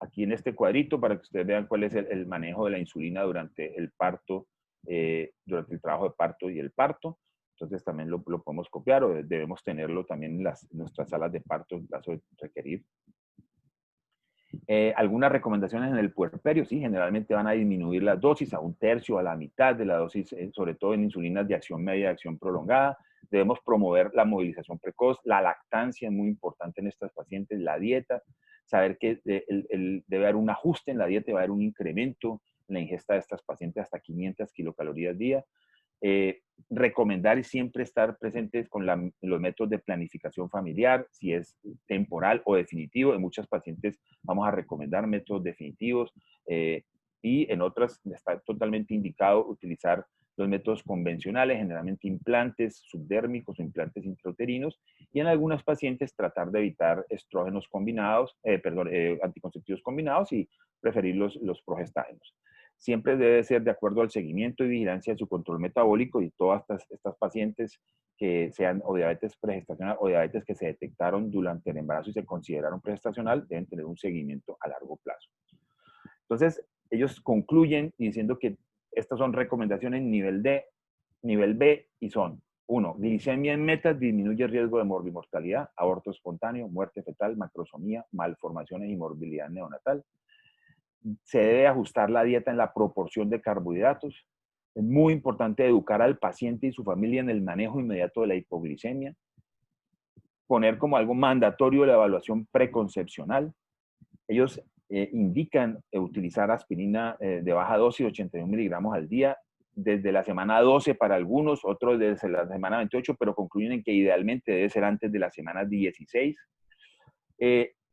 B: Aquí en este cuadrito, para que ustedes vean cuál es el manejo de la insulina durante el parto, durante el trabajo de parto y el parto. Entonces también lo podemos copiar o debemos tenerlo también en nuestras salas de parto en caso de requerir. Algunas recomendaciones en el puerperio, sí, generalmente van a disminuir las dosis a 1/3, a la mitad de la dosis, sobre todo en insulinas de acción media, de acción prolongada. Debemos promover la movilización precoz, la lactancia es muy importante en estas pacientes, la dieta, saber que debe haber un ajuste en la dieta y va a haber un incremento en la ingesta de estas pacientes hasta 500 kilocalorías día. Recomendar siempre estar presentes con los métodos de planificación familiar, si es temporal o definitivo. En muchas pacientes vamos a recomendar métodos definitivos y en otras está totalmente indicado utilizar los métodos convencionales, generalmente implantes subdérmicos o implantes intrauterinos, y en algunas pacientes tratar de evitar estrógenos combinados, anticonceptivos combinados y preferir los progestágenos. siempre debe ser de acuerdo al seguimiento y vigilancia de su control metabólico, y todas estas pacientes que sean o diabetes pregestacional o diabetes que se detectaron durante el embarazo y se consideraron pregestacional deben tener un seguimiento a largo plazo. Entonces, ellos concluyen diciendo que estas son recomendaciones nivel D, nivel B, y son: 1. Glicemia en metas disminuye el riesgo de morbimortalidad, aborto espontáneo, muerte fetal, macrosomía, malformaciones y morbilidad neonatal. Se debe ajustar la dieta en la proporción de carbohidratos. Es muy importante educar al paciente y su familia en el manejo inmediato de la hipoglicemia. Poner como algo mandatorio la evaluación preconcepcional. Ellos indican utilizar aspirina de baja dosis, 81 miligramos al día, desde la semana 12 para algunos, otros desde la semana 28, pero concluyen en que idealmente debe ser antes de la semana 16.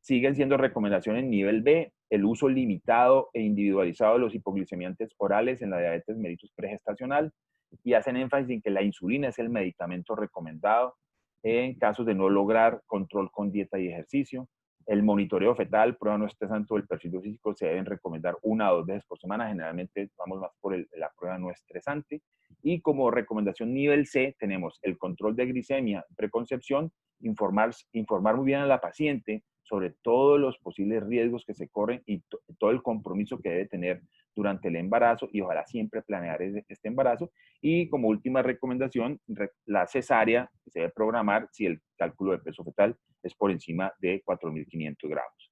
B: Siguen siendo recomendaciones nivel B, el uso limitado e individualizado de los hipoglicemiantes orales en la diabetes mellitus pregestacional, y hacen énfasis en que la insulina es el medicamento recomendado en casos de no lograr control con dieta y ejercicio. El monitoreo fetal, prueba no estresante del perfil físico se deben recomendar 1 o 2 veces por semana. Generalmente vamos más por la prueba no estresante. Y como recomendación nivel C tenemos el control de glicemia, preconcepción, informar muy bien a la paciente sobre todos los posibles riesgos que se corren y todo el compromiso que debe tener durante el embarazo, y ojalá siempre planear este embarazo. Y como última recomendación, la cesárea que se debe programar si el cálculo de peso fetal es por encima de 4.500 gramos.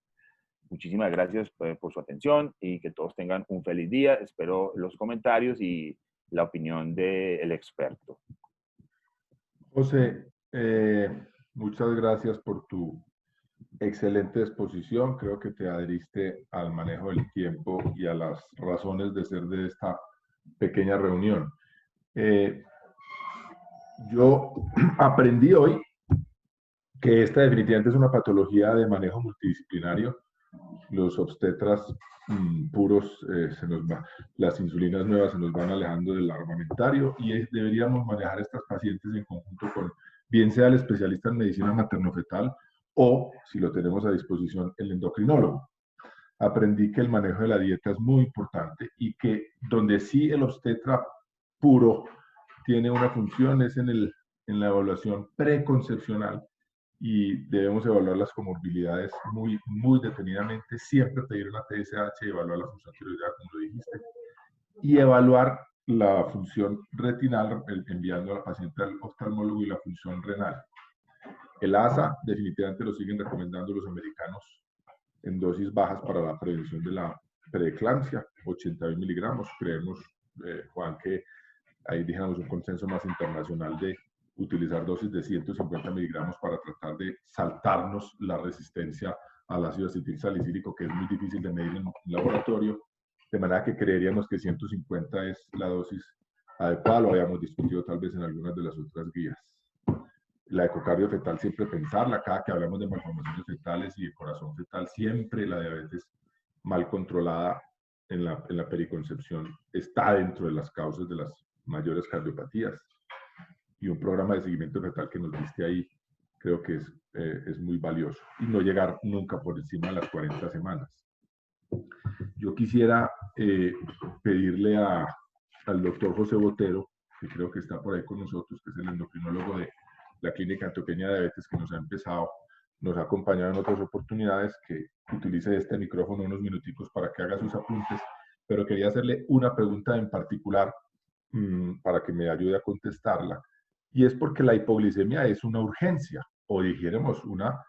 B: Muchísimas gracias por su atención y que todos tengan un feliz día. Espero los comentarios y la opinión del experto.
A: José, muchas gracias por tu excelente exposición. Creo que te adheriste al manejo del tiempo y a las razones de ser de esta pequeña reunión. Yo aprendí hoy que esta definitivamente es una patología de manejo multidisciplinario. Los obstetras puros, las insulinas nuevas se nos van alejando del armamentario, y deberíamos manejar a estas pacientes en conjunto con, bien sea el especialista en medicina materno-fetal o, si lo tenemos a disposición, el endocrinólogo. Aprendí que el manejo de la dieta es muy importante y que donde sí el obstetra puro tiene una función es en la evaluación preconcepcional, y debemos evaluar las comorbilidades muy, muy detenidamente, siempre pedir una TSH, evaluar la función tiroidea, como lo dijiste, y evaluar la función retinal, enviando a la paciente al oftalmólogo, y la función renal. El ASA definitivamente lo siguen recomendando los americanos en dosis bajas para la prevención de la preeclampsia, 82 miligramos. Creemos, Juan, que ahí dejamos un consenso más internacional de utilizar dosis de 150 miligramos para tratar de saltarnos la resistencia al ácido acetilsalicílico, que es muy difícil de medir en laboratorio, de manera que creeríamos que 150 es la dosis adecuada. Lo habíamos discutido tal vez en algunas de las otras guías. La ecocardio fetal, siempre pensarla, cada que hablamos de malformaciones fetales y de corazón fetal, siempre la diabetes mal controlada en la periconcepción está dentro de las causas de las mayores cardiopatías. Y un programa de seguimiento fetal que nos diste ahí, creo que es muy valioso. Y no llegar nunca por encima de las 40 semanas. Yo quisiera pedirle al doctor José Botero, que creo que está por ahí con nosotros, que es el endocrinólogo de la Clínica Antioqueña de Diabetes, que nos ha acompañado en otras oportunidades, que utilice este micrófono unos minuticos para que haga sus apuntes, pero quería hacerle una pregunta en particular para que me ayude a contestarla, y es porque la hipoglicemia es una urgencia, o dijéramos una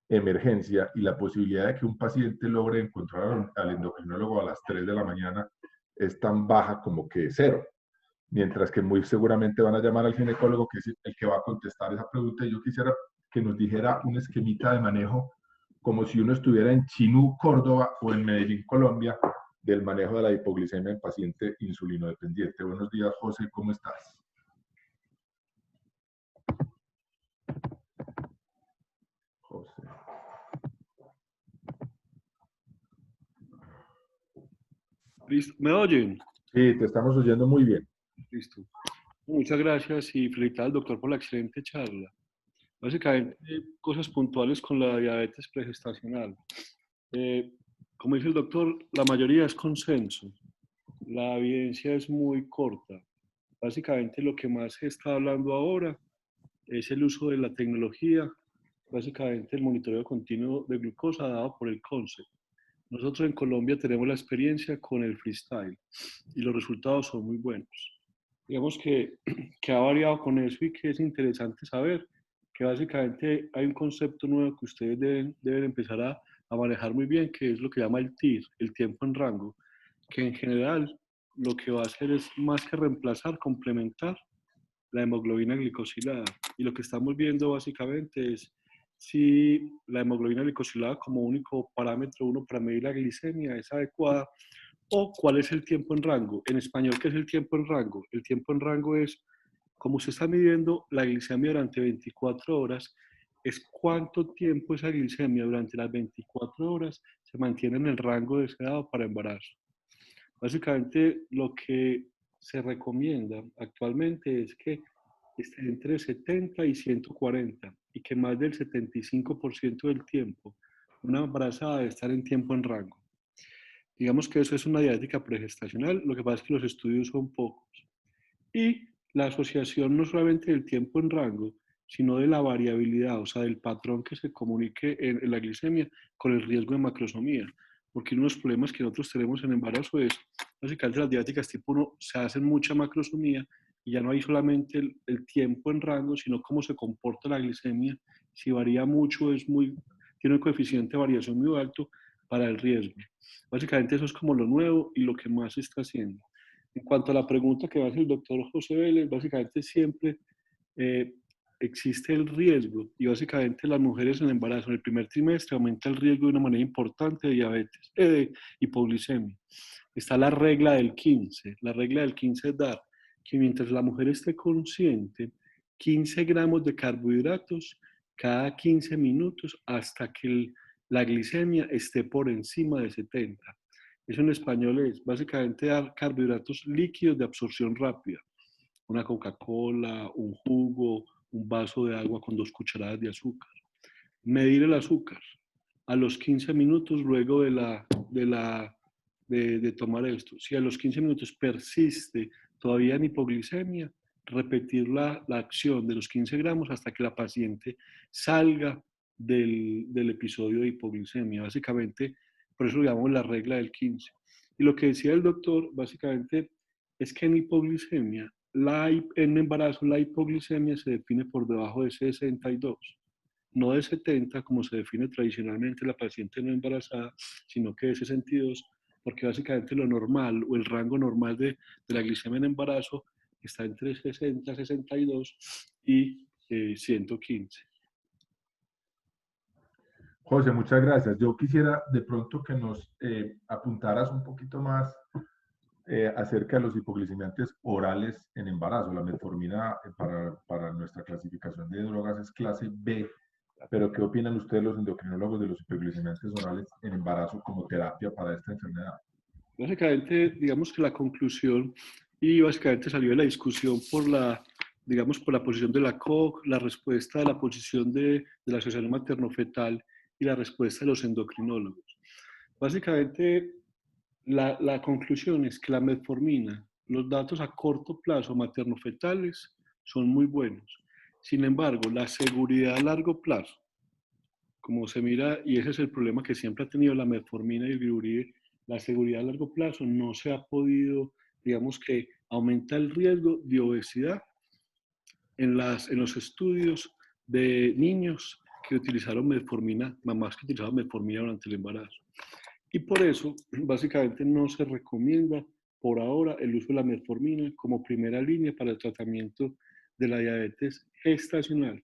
A: emergencia, y la posibilidad de que un paciente logre encontrar al endocrinólogo a las 3 de la mañana es tan baja como que 0. Mientras que muy seguramente van a llamar al ginecólogo, que es el que va a contestar esa pregunta. Y yo quisiera que nos dijera un esquemita de manejo, como si uno estuviera en Chinú, Córdoba, o en Medellín, Colombia, del manejo de la hipoglicemia en paciente insulino dependiente. Buenos días, José, ¿cómo estás? José.
C: ¿Listo? ¿Me oyen?
A: Sí, te estamos oyendo muy bien.
C: Listo. Muchas gracias y felicitar al doctor por la excelente charla. Básicamente, cosas puntuales con la diabetes pregestacional. Como dice el doctor, la mayoría es consenso. la evidencia es muy corta. Básicamente lo que más se está hablando ahora es el uso de la tecnología, básicamente el monitoreo continuo de glucosa dado por el Concept. Nosotros en Colombia tenemos la experiencia con el freestyle y los resultados son muy buenos. Digamos que ha variado con eso y que es interesante saber que básicamente hay un concepto nuevo que ustedes deben empezar a manejar muy bien, que es lo que llama el TIR, el tiempo en rango, que en general lo que va a hacer es más que reemplazar, complementar la hemoglobina glicosilada. Y lo que estamos viendo básicamente es si la hemoglobina glicosilada como único parámetro uno para medir la glicemia es adecuada o cuál es el tiempo en rango. En español, ¿qué es el tiempo en rango? El tiempo en rango es, como se está midiendo la glicemia durante 24 horas, es cuánto tiempo esa glicemia durante las 24 horas se mantiene en el rango deseado para embarazo. Básicamente, lo que se recomienda actualmente es que esté entre 70 y 140 y que más del 75% del tiempo una embarazada debe estar en tiempo en rango. Digamos que eso es una dialéctica pregestacional, lo que pasa es que los estudios son pocos. Y la asociación no solamente del tiempo en rango, sino de la variabilidad, o sea, del patrón que se comunique en la glicemia con el riesgo de macrosomía. Porque uno de los problemas que nosotros tenemos en embarazo es, básicamente las diáticas tipo 1 se hacen mucha macrosomía y ya no hay solamente el tiempo en rango, sino cómo se comporta la glicemia. Si varía mucho, tiene un coeficiente de variación muy alto para el riesgo. Básicamente eso es como lo nuevo y lo que más se está haciendo. En cuanto a la pregunta que hace el doctor José Vélez, básicamente siempre eh, existe el riesgo y básicamente las mujeres en embarazo en el primer trimestre aumenta el riesgo de una manera importante de diabetes, de hipoglicemia. Está la regla del 15. La regla del 15 es dar que mientras la mujer esté consciente, 15 gramos de carbohidratos cada 15 minutos hasta que la glicemia esté por encima de 70. Eso en español es básicamente dar carbohidratos líquidos de absorción rápida. Una Coca-Cola, un jugo, un vaso de agua con 2 cucharadas de azúcar. Medir el azúcar a los 15 minutos luego de tomar esto. Si a los 15 minutos persiste todavía en hipoglicemia, repetir la acción de los 15 gramos hasta que la paciente salga del episodio de hipoglicemia. Básicamente, por eso lo llamamos la regla del 15. Y lo que decía el doctor, básicamente, es que en hipoglicemia, en embarazo, la hipoglicemia se define por debajo de 62, no de 70, como se define tradicionalmente la paciente no embarazada, sino que de 62, porque básicamente lo normal o el rango normal de la glicemia en embarazo está entre 60, 62 y 115.
A: José, muchas gracias. Yo quisiera de pronto que nos apuntaras un poquito más acerca de los hipoglicemiantes orales en embarazo. La metformina para nuestra clasificación de drogas es clase B, pero ¿qué opinan ustedes los endocrinólogos de los hipoglicemiantes orales en embarazo como terapia para esta enfermedad?
C: Básicamente, digamos que la conclusión, y básicamente salió de la discusión digamos, por la posición de la COG, la respuesta de la posición de la Asociación Materno-Fetal y la respuesta de los endocrinólogos. Básicamente, la conclusión es que la metformina, los datos a corto plazo materno-fetales son muy buenos. Sin embargo, la seguridad a largo plazo, como se mira, y ese es el problema que siempre ha tenido la metformina y el gluride, la seguridad a largo plazo no se ha podido, digamos que aumenta el riesgo de obesidad en los estudios de niños que utilizaron metformina, mamás que utilizaron metformina durante el embarazo. Y por eso, básicamente, no se recomienda por ahora el uso de la metformina como primera línea para el tratamiento de la diabetes gestacional,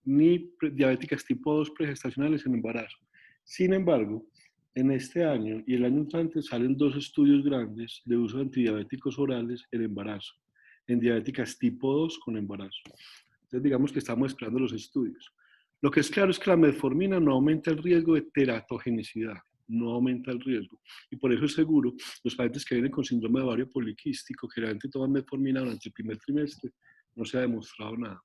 C: ni diabéticas tipo 2 pregestacionales en embarazo. Sin embargo, en este año y el año entrante salen 2 estudios grandes de uso de antidiabéticos orales en embarazo, en diabéticas tipo 2 con embarazo. Entonces, digamos que estamos esperando los estudios. Lo que es claro es que la metformina no aumenta el riesgo de teratogenicidad, no aumenta el riesgo. Y por eso es seguro, los pacientes que vienen con síndrome de ovario poliquístico, que realmente toman metformina durante el primer trimestre, no se ha demostrado nada.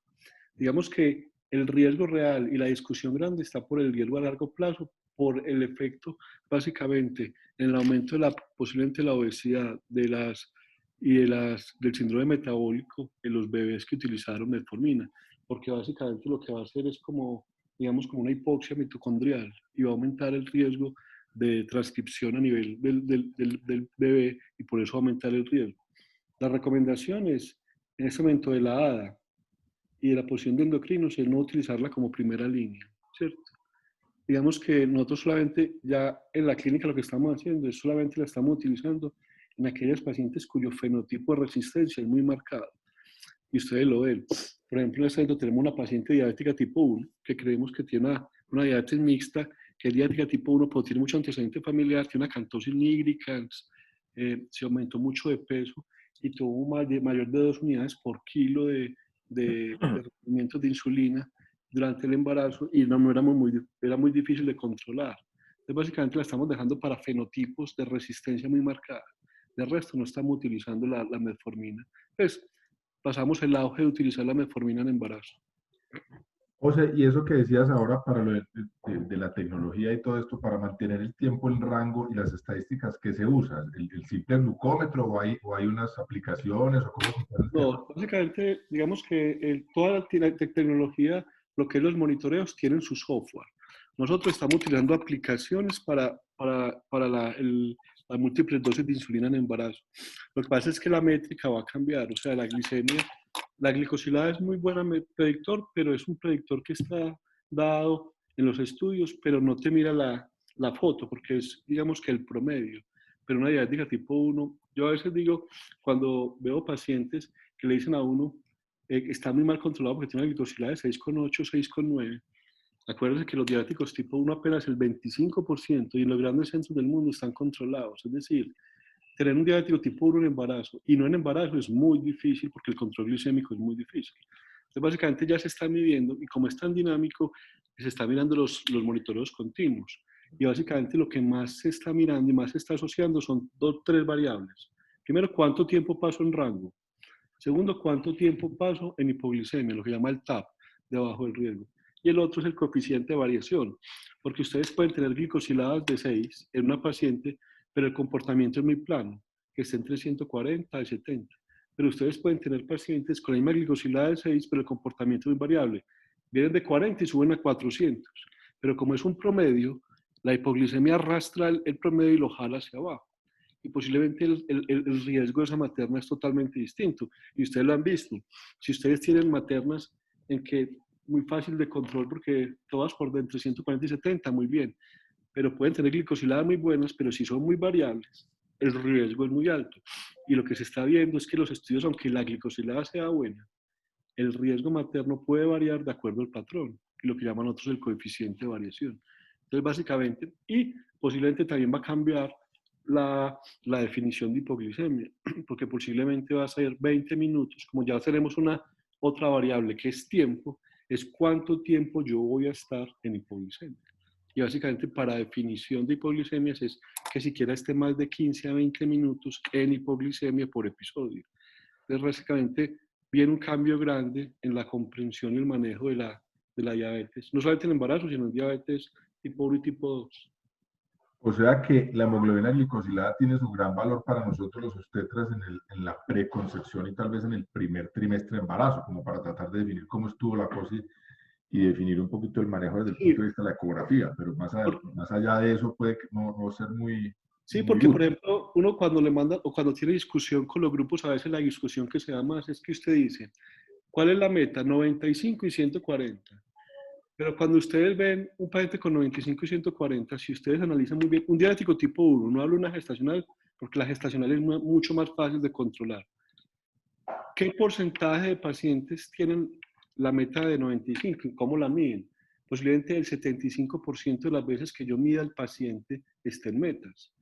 C: Digamos que el riesgo real y la discusión grande está por el riesgo a largo plazo por el efecto, básicamente, en el aumento de posiblemente la obesidad del síndrome metabólico en los bebés que utilizaron metformina, porque básicamente lo que va a hacer es como, digamos, como una hipoxia mitocondrial y va a aumentar el riesgo de transcripción a nivel del bebé y por eso va a aumentar el riesgo. La recomendación es, en este momento de la ADA y de la posición de endocrinos, es no utilizarla como primera línea, ¿cierto? Digamos que nosotros solamente ya en la clínica lo que estamos haciendo es solamente la estamos utilizando en aquellos pacientes cuyo fenotipo de resistencia es muy marcado. Y ustedes lo ven. Por ejemplo, en este momento tenemos una paciente diabética tipo 1 que creemos que tiene una diabetes mixta, que es diabética tipo 1, pero tiene mucho antecedente familiar, tiene una acantosis nigricans, se aumentó mucho de peso y tuvo mayor de 2 unidades por kilo de requerimientos de insulina durante el embarazo y no era muy difícil de controlar. Entonces, básicamente la estamos dejando para fenotipos de resistencia muy marcada. De resto, no estamos utilizando la metformina. Pues, pasamos el auge de utilizar la metformina en embarazo.
A: José, y eso que decías ahora para lo de la tecnología y todo esto, para mantener el tiempo en rango y las estadísticas que se usan, el simple glucómetro o hay unas aplicaciones o cómo funciona el tema?
C: No, básicamente, digamos que toda la tecnología, lo que es los monitoreos, tienen su software. Nosotros estamos utilizando aplicaciones para las múltiples dosis de insulina en embarazo. Lo que pasa es que la métrica va a cambiar, o sea, la glicemia, la glicosilada es muy buena predictor, pero es un predictor que está dado en los estudios, pero no te mira la foto, porque es, digamos que el promedio. Pero una diabética tipo 1, yo a veces digo, cuando veo pacientes que le dicen a uno, está muy mal controlado porque tiene una glicosilada de 6,8, 6,9. Acuérdense que los diabéticos tipo 1 apenas el 25% y en los grandes centros del mundo están controlados. Es decir, tener un diabético tipo 1 en embarazo y no en embarazo es muy difícil porque el control glicémico es muy difícil. Entonces, básicamente ya se está midiendo y como es tan dinámico, se está mirando los monitoreos continuos. Y básicamente lo que más se está mirando y más se está asociando son tres variables. Primero, ¿cuánto tiempo paso en rango? Segundo, ¿cuánto tiempo paso en hipoglicemia? Lo que llama el TAP, debajo del riesgo. Y el otro es el coeficiente de variación, porque ustedes pueden tener glicosiladas de 6 en una paciente, pero el comportamiento es muy plano, que está entre 140 y 70. Pero ustedes pueden tener pacientes con la misma glicosilada de 6, pero el comportamiento es muy variable. Vienen de 40 y suben a 400. Pero como es un promedio, la hipoglicemia arrastra el promedio y lo jala hacia abajo. Y posiblemente el riesgo de esa materna es totalmente distinto. Y ustedes lo han visto. Si ustedes tienen maternas en que muy fácil de control porque todas por dentro 140 y 70, muy bien. Pero pueden tener glicosiladas muy buenas, pero si son muy variables, el riesgo es muy alto. Y lo que se está viendo es que los estudios, aunque la glicosilada sea buena, el riesgo materno puede variar de acuerdo al patrón, y lo que llaman otros el coeficiente de variación. Entonces, básicamente, y posiblemente también va a cambiar la definición de hipoglicemia, porque posiblemente va a ser 20 minutos, como ya tenemos una otra variable que es tiempo, es cuánto tiempo yo voy a estar en hipoglicemia. Y básicamente para definición de hipoglicemias es que siquiera esté más de 15 a 20 minutos en hipoglicemia por episodio. Entonces básicamente viene un cambio grande en la comprensión y el manejo de la diabetes. No solamente en embarazo, sino en diabetes tipo 1 y tipo 2.
A: O sea que la hemoglobina glicosilada tiene su gran valor para nosotros los obstetras en la preconcepción y tal vez en el primer trimestre de embarazo, como para tratar de definir cómo estuvo la cosa y definir un poquito el manejo desde el punto de vista de la ecografía, pero más allá de eso puede no ser muy,
C: Sí,
A: muy
C: porque por
A: útil.
C: ejemplo, uno cuando le manda o cuando tiene discusión con los grupos, a veces la discusión que se da más es que usted dice, ¿cuál es la meta? 95 y 140. Pero cuando ustedes ven un paciente con 95 y 140, si ustedes analizan muy bien, un diabético tipo 1, no hablo de una gestacional, porque la gestacional es mucho más fácil de controlar. ¿Qué porcentaje de pacientes tienen la meta de 95 y cómo la miden? Posiblemente el 75% de las veces que yo mida al paciente esté en metas.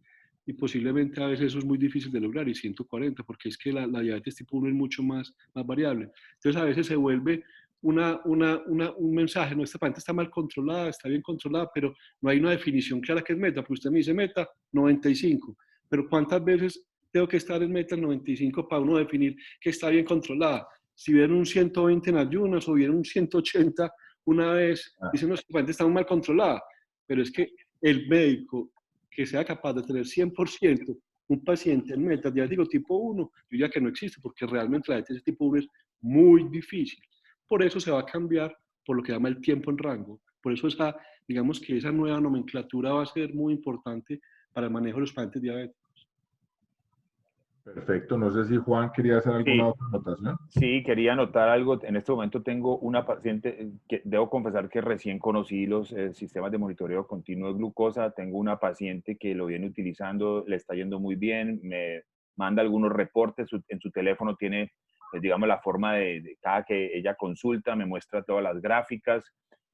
C: Y posiblemente a veces eso es muy difícil de lograr, y 140, porque es que la diabetes tipo 1 es mucho más variable. Entonces a veces se vuelve un mensaje, no, esta paciente está mal controlada, está bien controlada, pero no hay una definición clara que es meta, porque usted me dice meta 95, pero ¿cuántas veces tengo que estar en meta 95 para uno definir que está bien controlada? Si vieron un 120 en ayunas o vieron un 180 una vez,
A: Ah,
C: dicen, no, esta paciente está mal controlada, pero es que el médico que sea capaz de tener 100% un paciente en metadiabético tipo 1, yo diría que no existe, porque realmente la diabetes tipo 1 es muy difícil. Por eso se va a cambiar por lo que llama el tiempo en rango. Por eso digamos que esa nueva nomenclatura va a ser muy importante para el manejo de los pacientes diabéticos.
A: Perfecto. No sé si Juan quería hacer alguna
B: Sí.
A: otra anotación.
B: Sí, quería anotar algo. En este momento tengo una paciente que debo confesar que recién conocí los sistemas de monitoreo continuo de glucosa. Tengo una paciente que lo viene utilizando, le está yendo muy bien, me manda algunos reportes, en su teléfono tiene, digamos, la forma de cada que ella consulta, me muestra todas las gráficas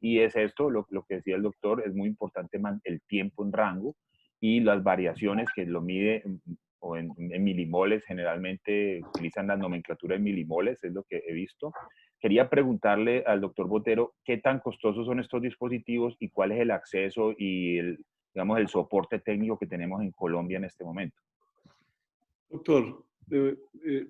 B: y es esto, lo que decía el doctor, es muy importante el tiempo en rango y las variaciones que lo mide o en milimoles, generalmente utilizan la nomenclatura en milimoles, es lo que he visto. Quería preguntarle al doctor Botero qué tan costosos son estos dispositivos y cuál es el acceso y digamos, el soporte técnico que tenemos en Colombia en este momento.
C: Doctor,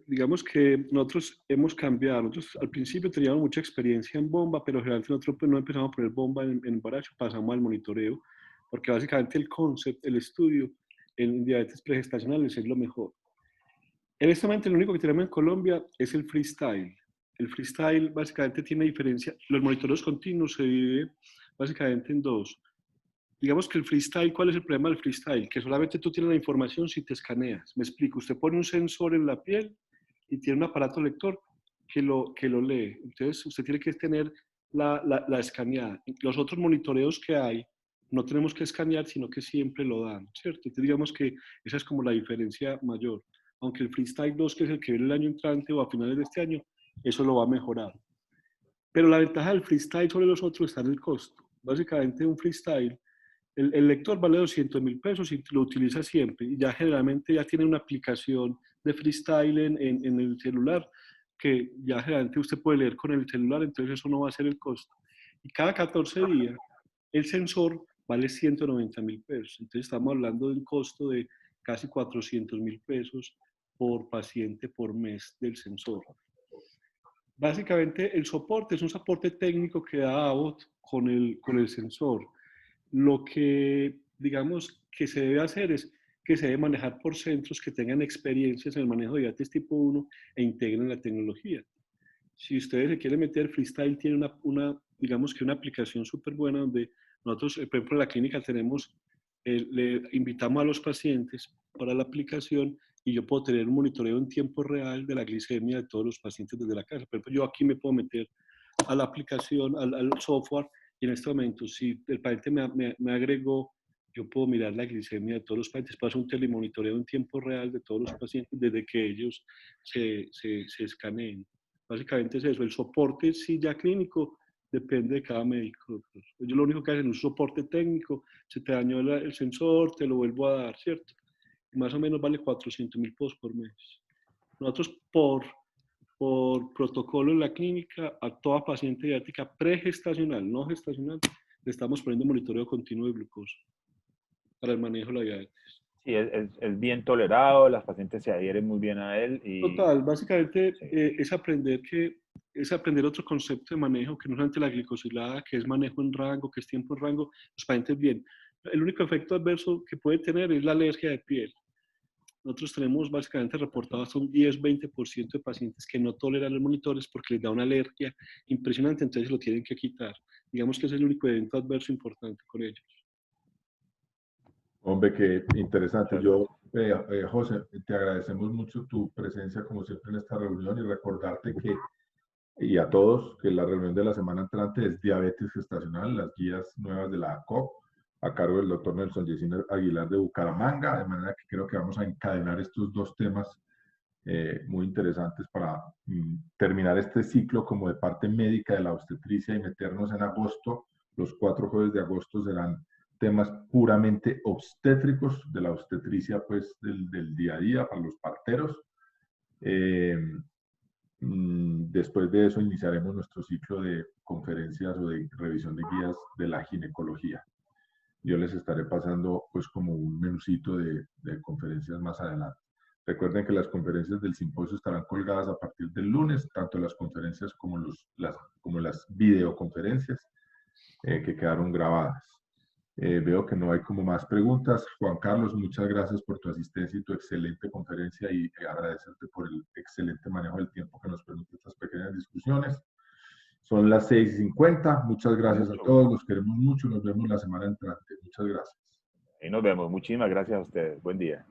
C: digamos que nosotros hemos cambiado. Nosotros al principio teníamos mucha experiencia en bomba, pero generalmente nosotros pues, no empezamos a poner bomba en embarazo, pasamos al monitoreo, porque básicamente el concepto, el estudio en diabetes pregestacionales es lo mejor. En este momento lo único que tenemos en Colombia es el freestyle. El freestyle básicamente tiene diferencia. Los monitoreos continuos se dividen básicamente en dos. Digamos que el freestyle, ¿cuál es el problema del freestyle? Que solamente tú tienes la información si te escaneas. Me explico, usted pone un sensor en la piel y tiene un aparato lector que lo lee. Entonces, usted tiene que tener la escaneada. Los otros monitoreos que hay, no tenemos que escanear, sino que siempre lo dan, ¿cierto? Entonces, digamos que esa es como la diferencia mayor. Aunque el Freestyle 2, que es el que viene el año entrante o a finales de este año, eso lo va a mejorar. Pero la ventaja del Freestyle sobre los otros está en el costo. Básicamente, un Freestyle, el lector vale 200.000 pesos y lo utiliza siempre. Y ya generalmente ya tiene una aplicación de Freestyle en el celular que ya generalmente usted puede leer con el celular, entonces eso no va a ser el costo. Y cada 14 días el sensor vale 190.000 pesos. Entonces estamos hablando de un costo de casi 400.000 pesos por paciente por mes del sensor. Básicamente el soporte es un soporte técnico que da Abbott con el sensor. Lo que digamos que se debe hacer es que se debe manejar por centros que tengan experiencias en el manejo de diabetes tipo 1 e integren la tecnología. Si ustedes se quieren meter, Freestyle tiene digamos que una aplicación súper buena donde nosotros, por ejemplo, en la clínica tenemos, le invitamos a los pacientes para la aplicación y yo puedo tener un monitoreo en tiempo real de la glicemia de todos los pacientes desde la casa. Por ejemplo, yo aquí me puedo meter a la aplicación, al software, y en este momento, si el paciente me agregó, yo puedo mirar la glicemia de todos los pacientes, puedo hacer un telemonitoreo en tiempo real de todos los pacientes desde que ellos se escaneen. Básicamente es eso, el soporte sí ya clínico depende de cada médico. Ellos lo único que hacen es un soporte técnico, se te dañó el sensor, te lo vuelvo a dar, ¿cierto? Y más o menos vale 400.000 pesos por mes. Nosotros por protocolo en la clínica, a toda paciente diabética pregestacional, no gestacional, le estamos poniendo monitoreo continuo de glucosa para el manejo de la diabetes.
B: Sí, es bien tolerado, las pacientes se adhieren muy bien a él.
C: Total, básicamente
B: sí.
C: es aprender otro concepto de manejo que no solamente la glicosilada, que es manejo en rango, que es tiempo en rango, los pacientes bien. El único efecto adverso que puede tener es la alergia de piel. Nosotros tenemos básicamente reportado hasta un 10-20% de pacientes que no toleran los monitores porque les da una alergia impresionante, entonces lo tienen que quitar. Digamos que ese es el único evento adverso importante con ellos.
A: Hombre, qué interesante. José, te agradecemos mucho tu presencia como siempre en esta reunión y recordarte y a todos, que la reunión de la semana entrante es diabetes gestacional, las guías nuevas de la ACOP, a cargo del doctor Nelson Yesina Aguilar de Bucaramanga, de manera que creo que vamos a encadenar estos dos temas muy interesantes para terminar este ciclo como de parte médica de la obstetricia y meternos en agosto. Los 4 jueves de agosto serán temas puramente obstétricos de la obstetricia, pues del día a día para los parteros. Después de eso iniciaremos nuestro ciclo de conferencias o de revisión de guías de la ginecología. Yo les estaré pasando pues como un menucito de conferencias más adelante. Recuerden que las conferencias del simposio estarán colgadas a partir del lunes, tanto las conferencias como las videoconferencias que quedaron grabadas. Veo que no hay como más preguntas. Juan Carlos, muchas gracias por tu asistencia y tu excelente conferencia y agradecerte por el excelente manejo del tiempo que nos permite estas pequeñas discusiones. Son las 6:50. Muchas gracias a todos. Los queremos mucho. Nos vemos la semana entrante. Muchas gracias.
B: Y nos vemos. Muchísimas gracias a ustedes. Buen día.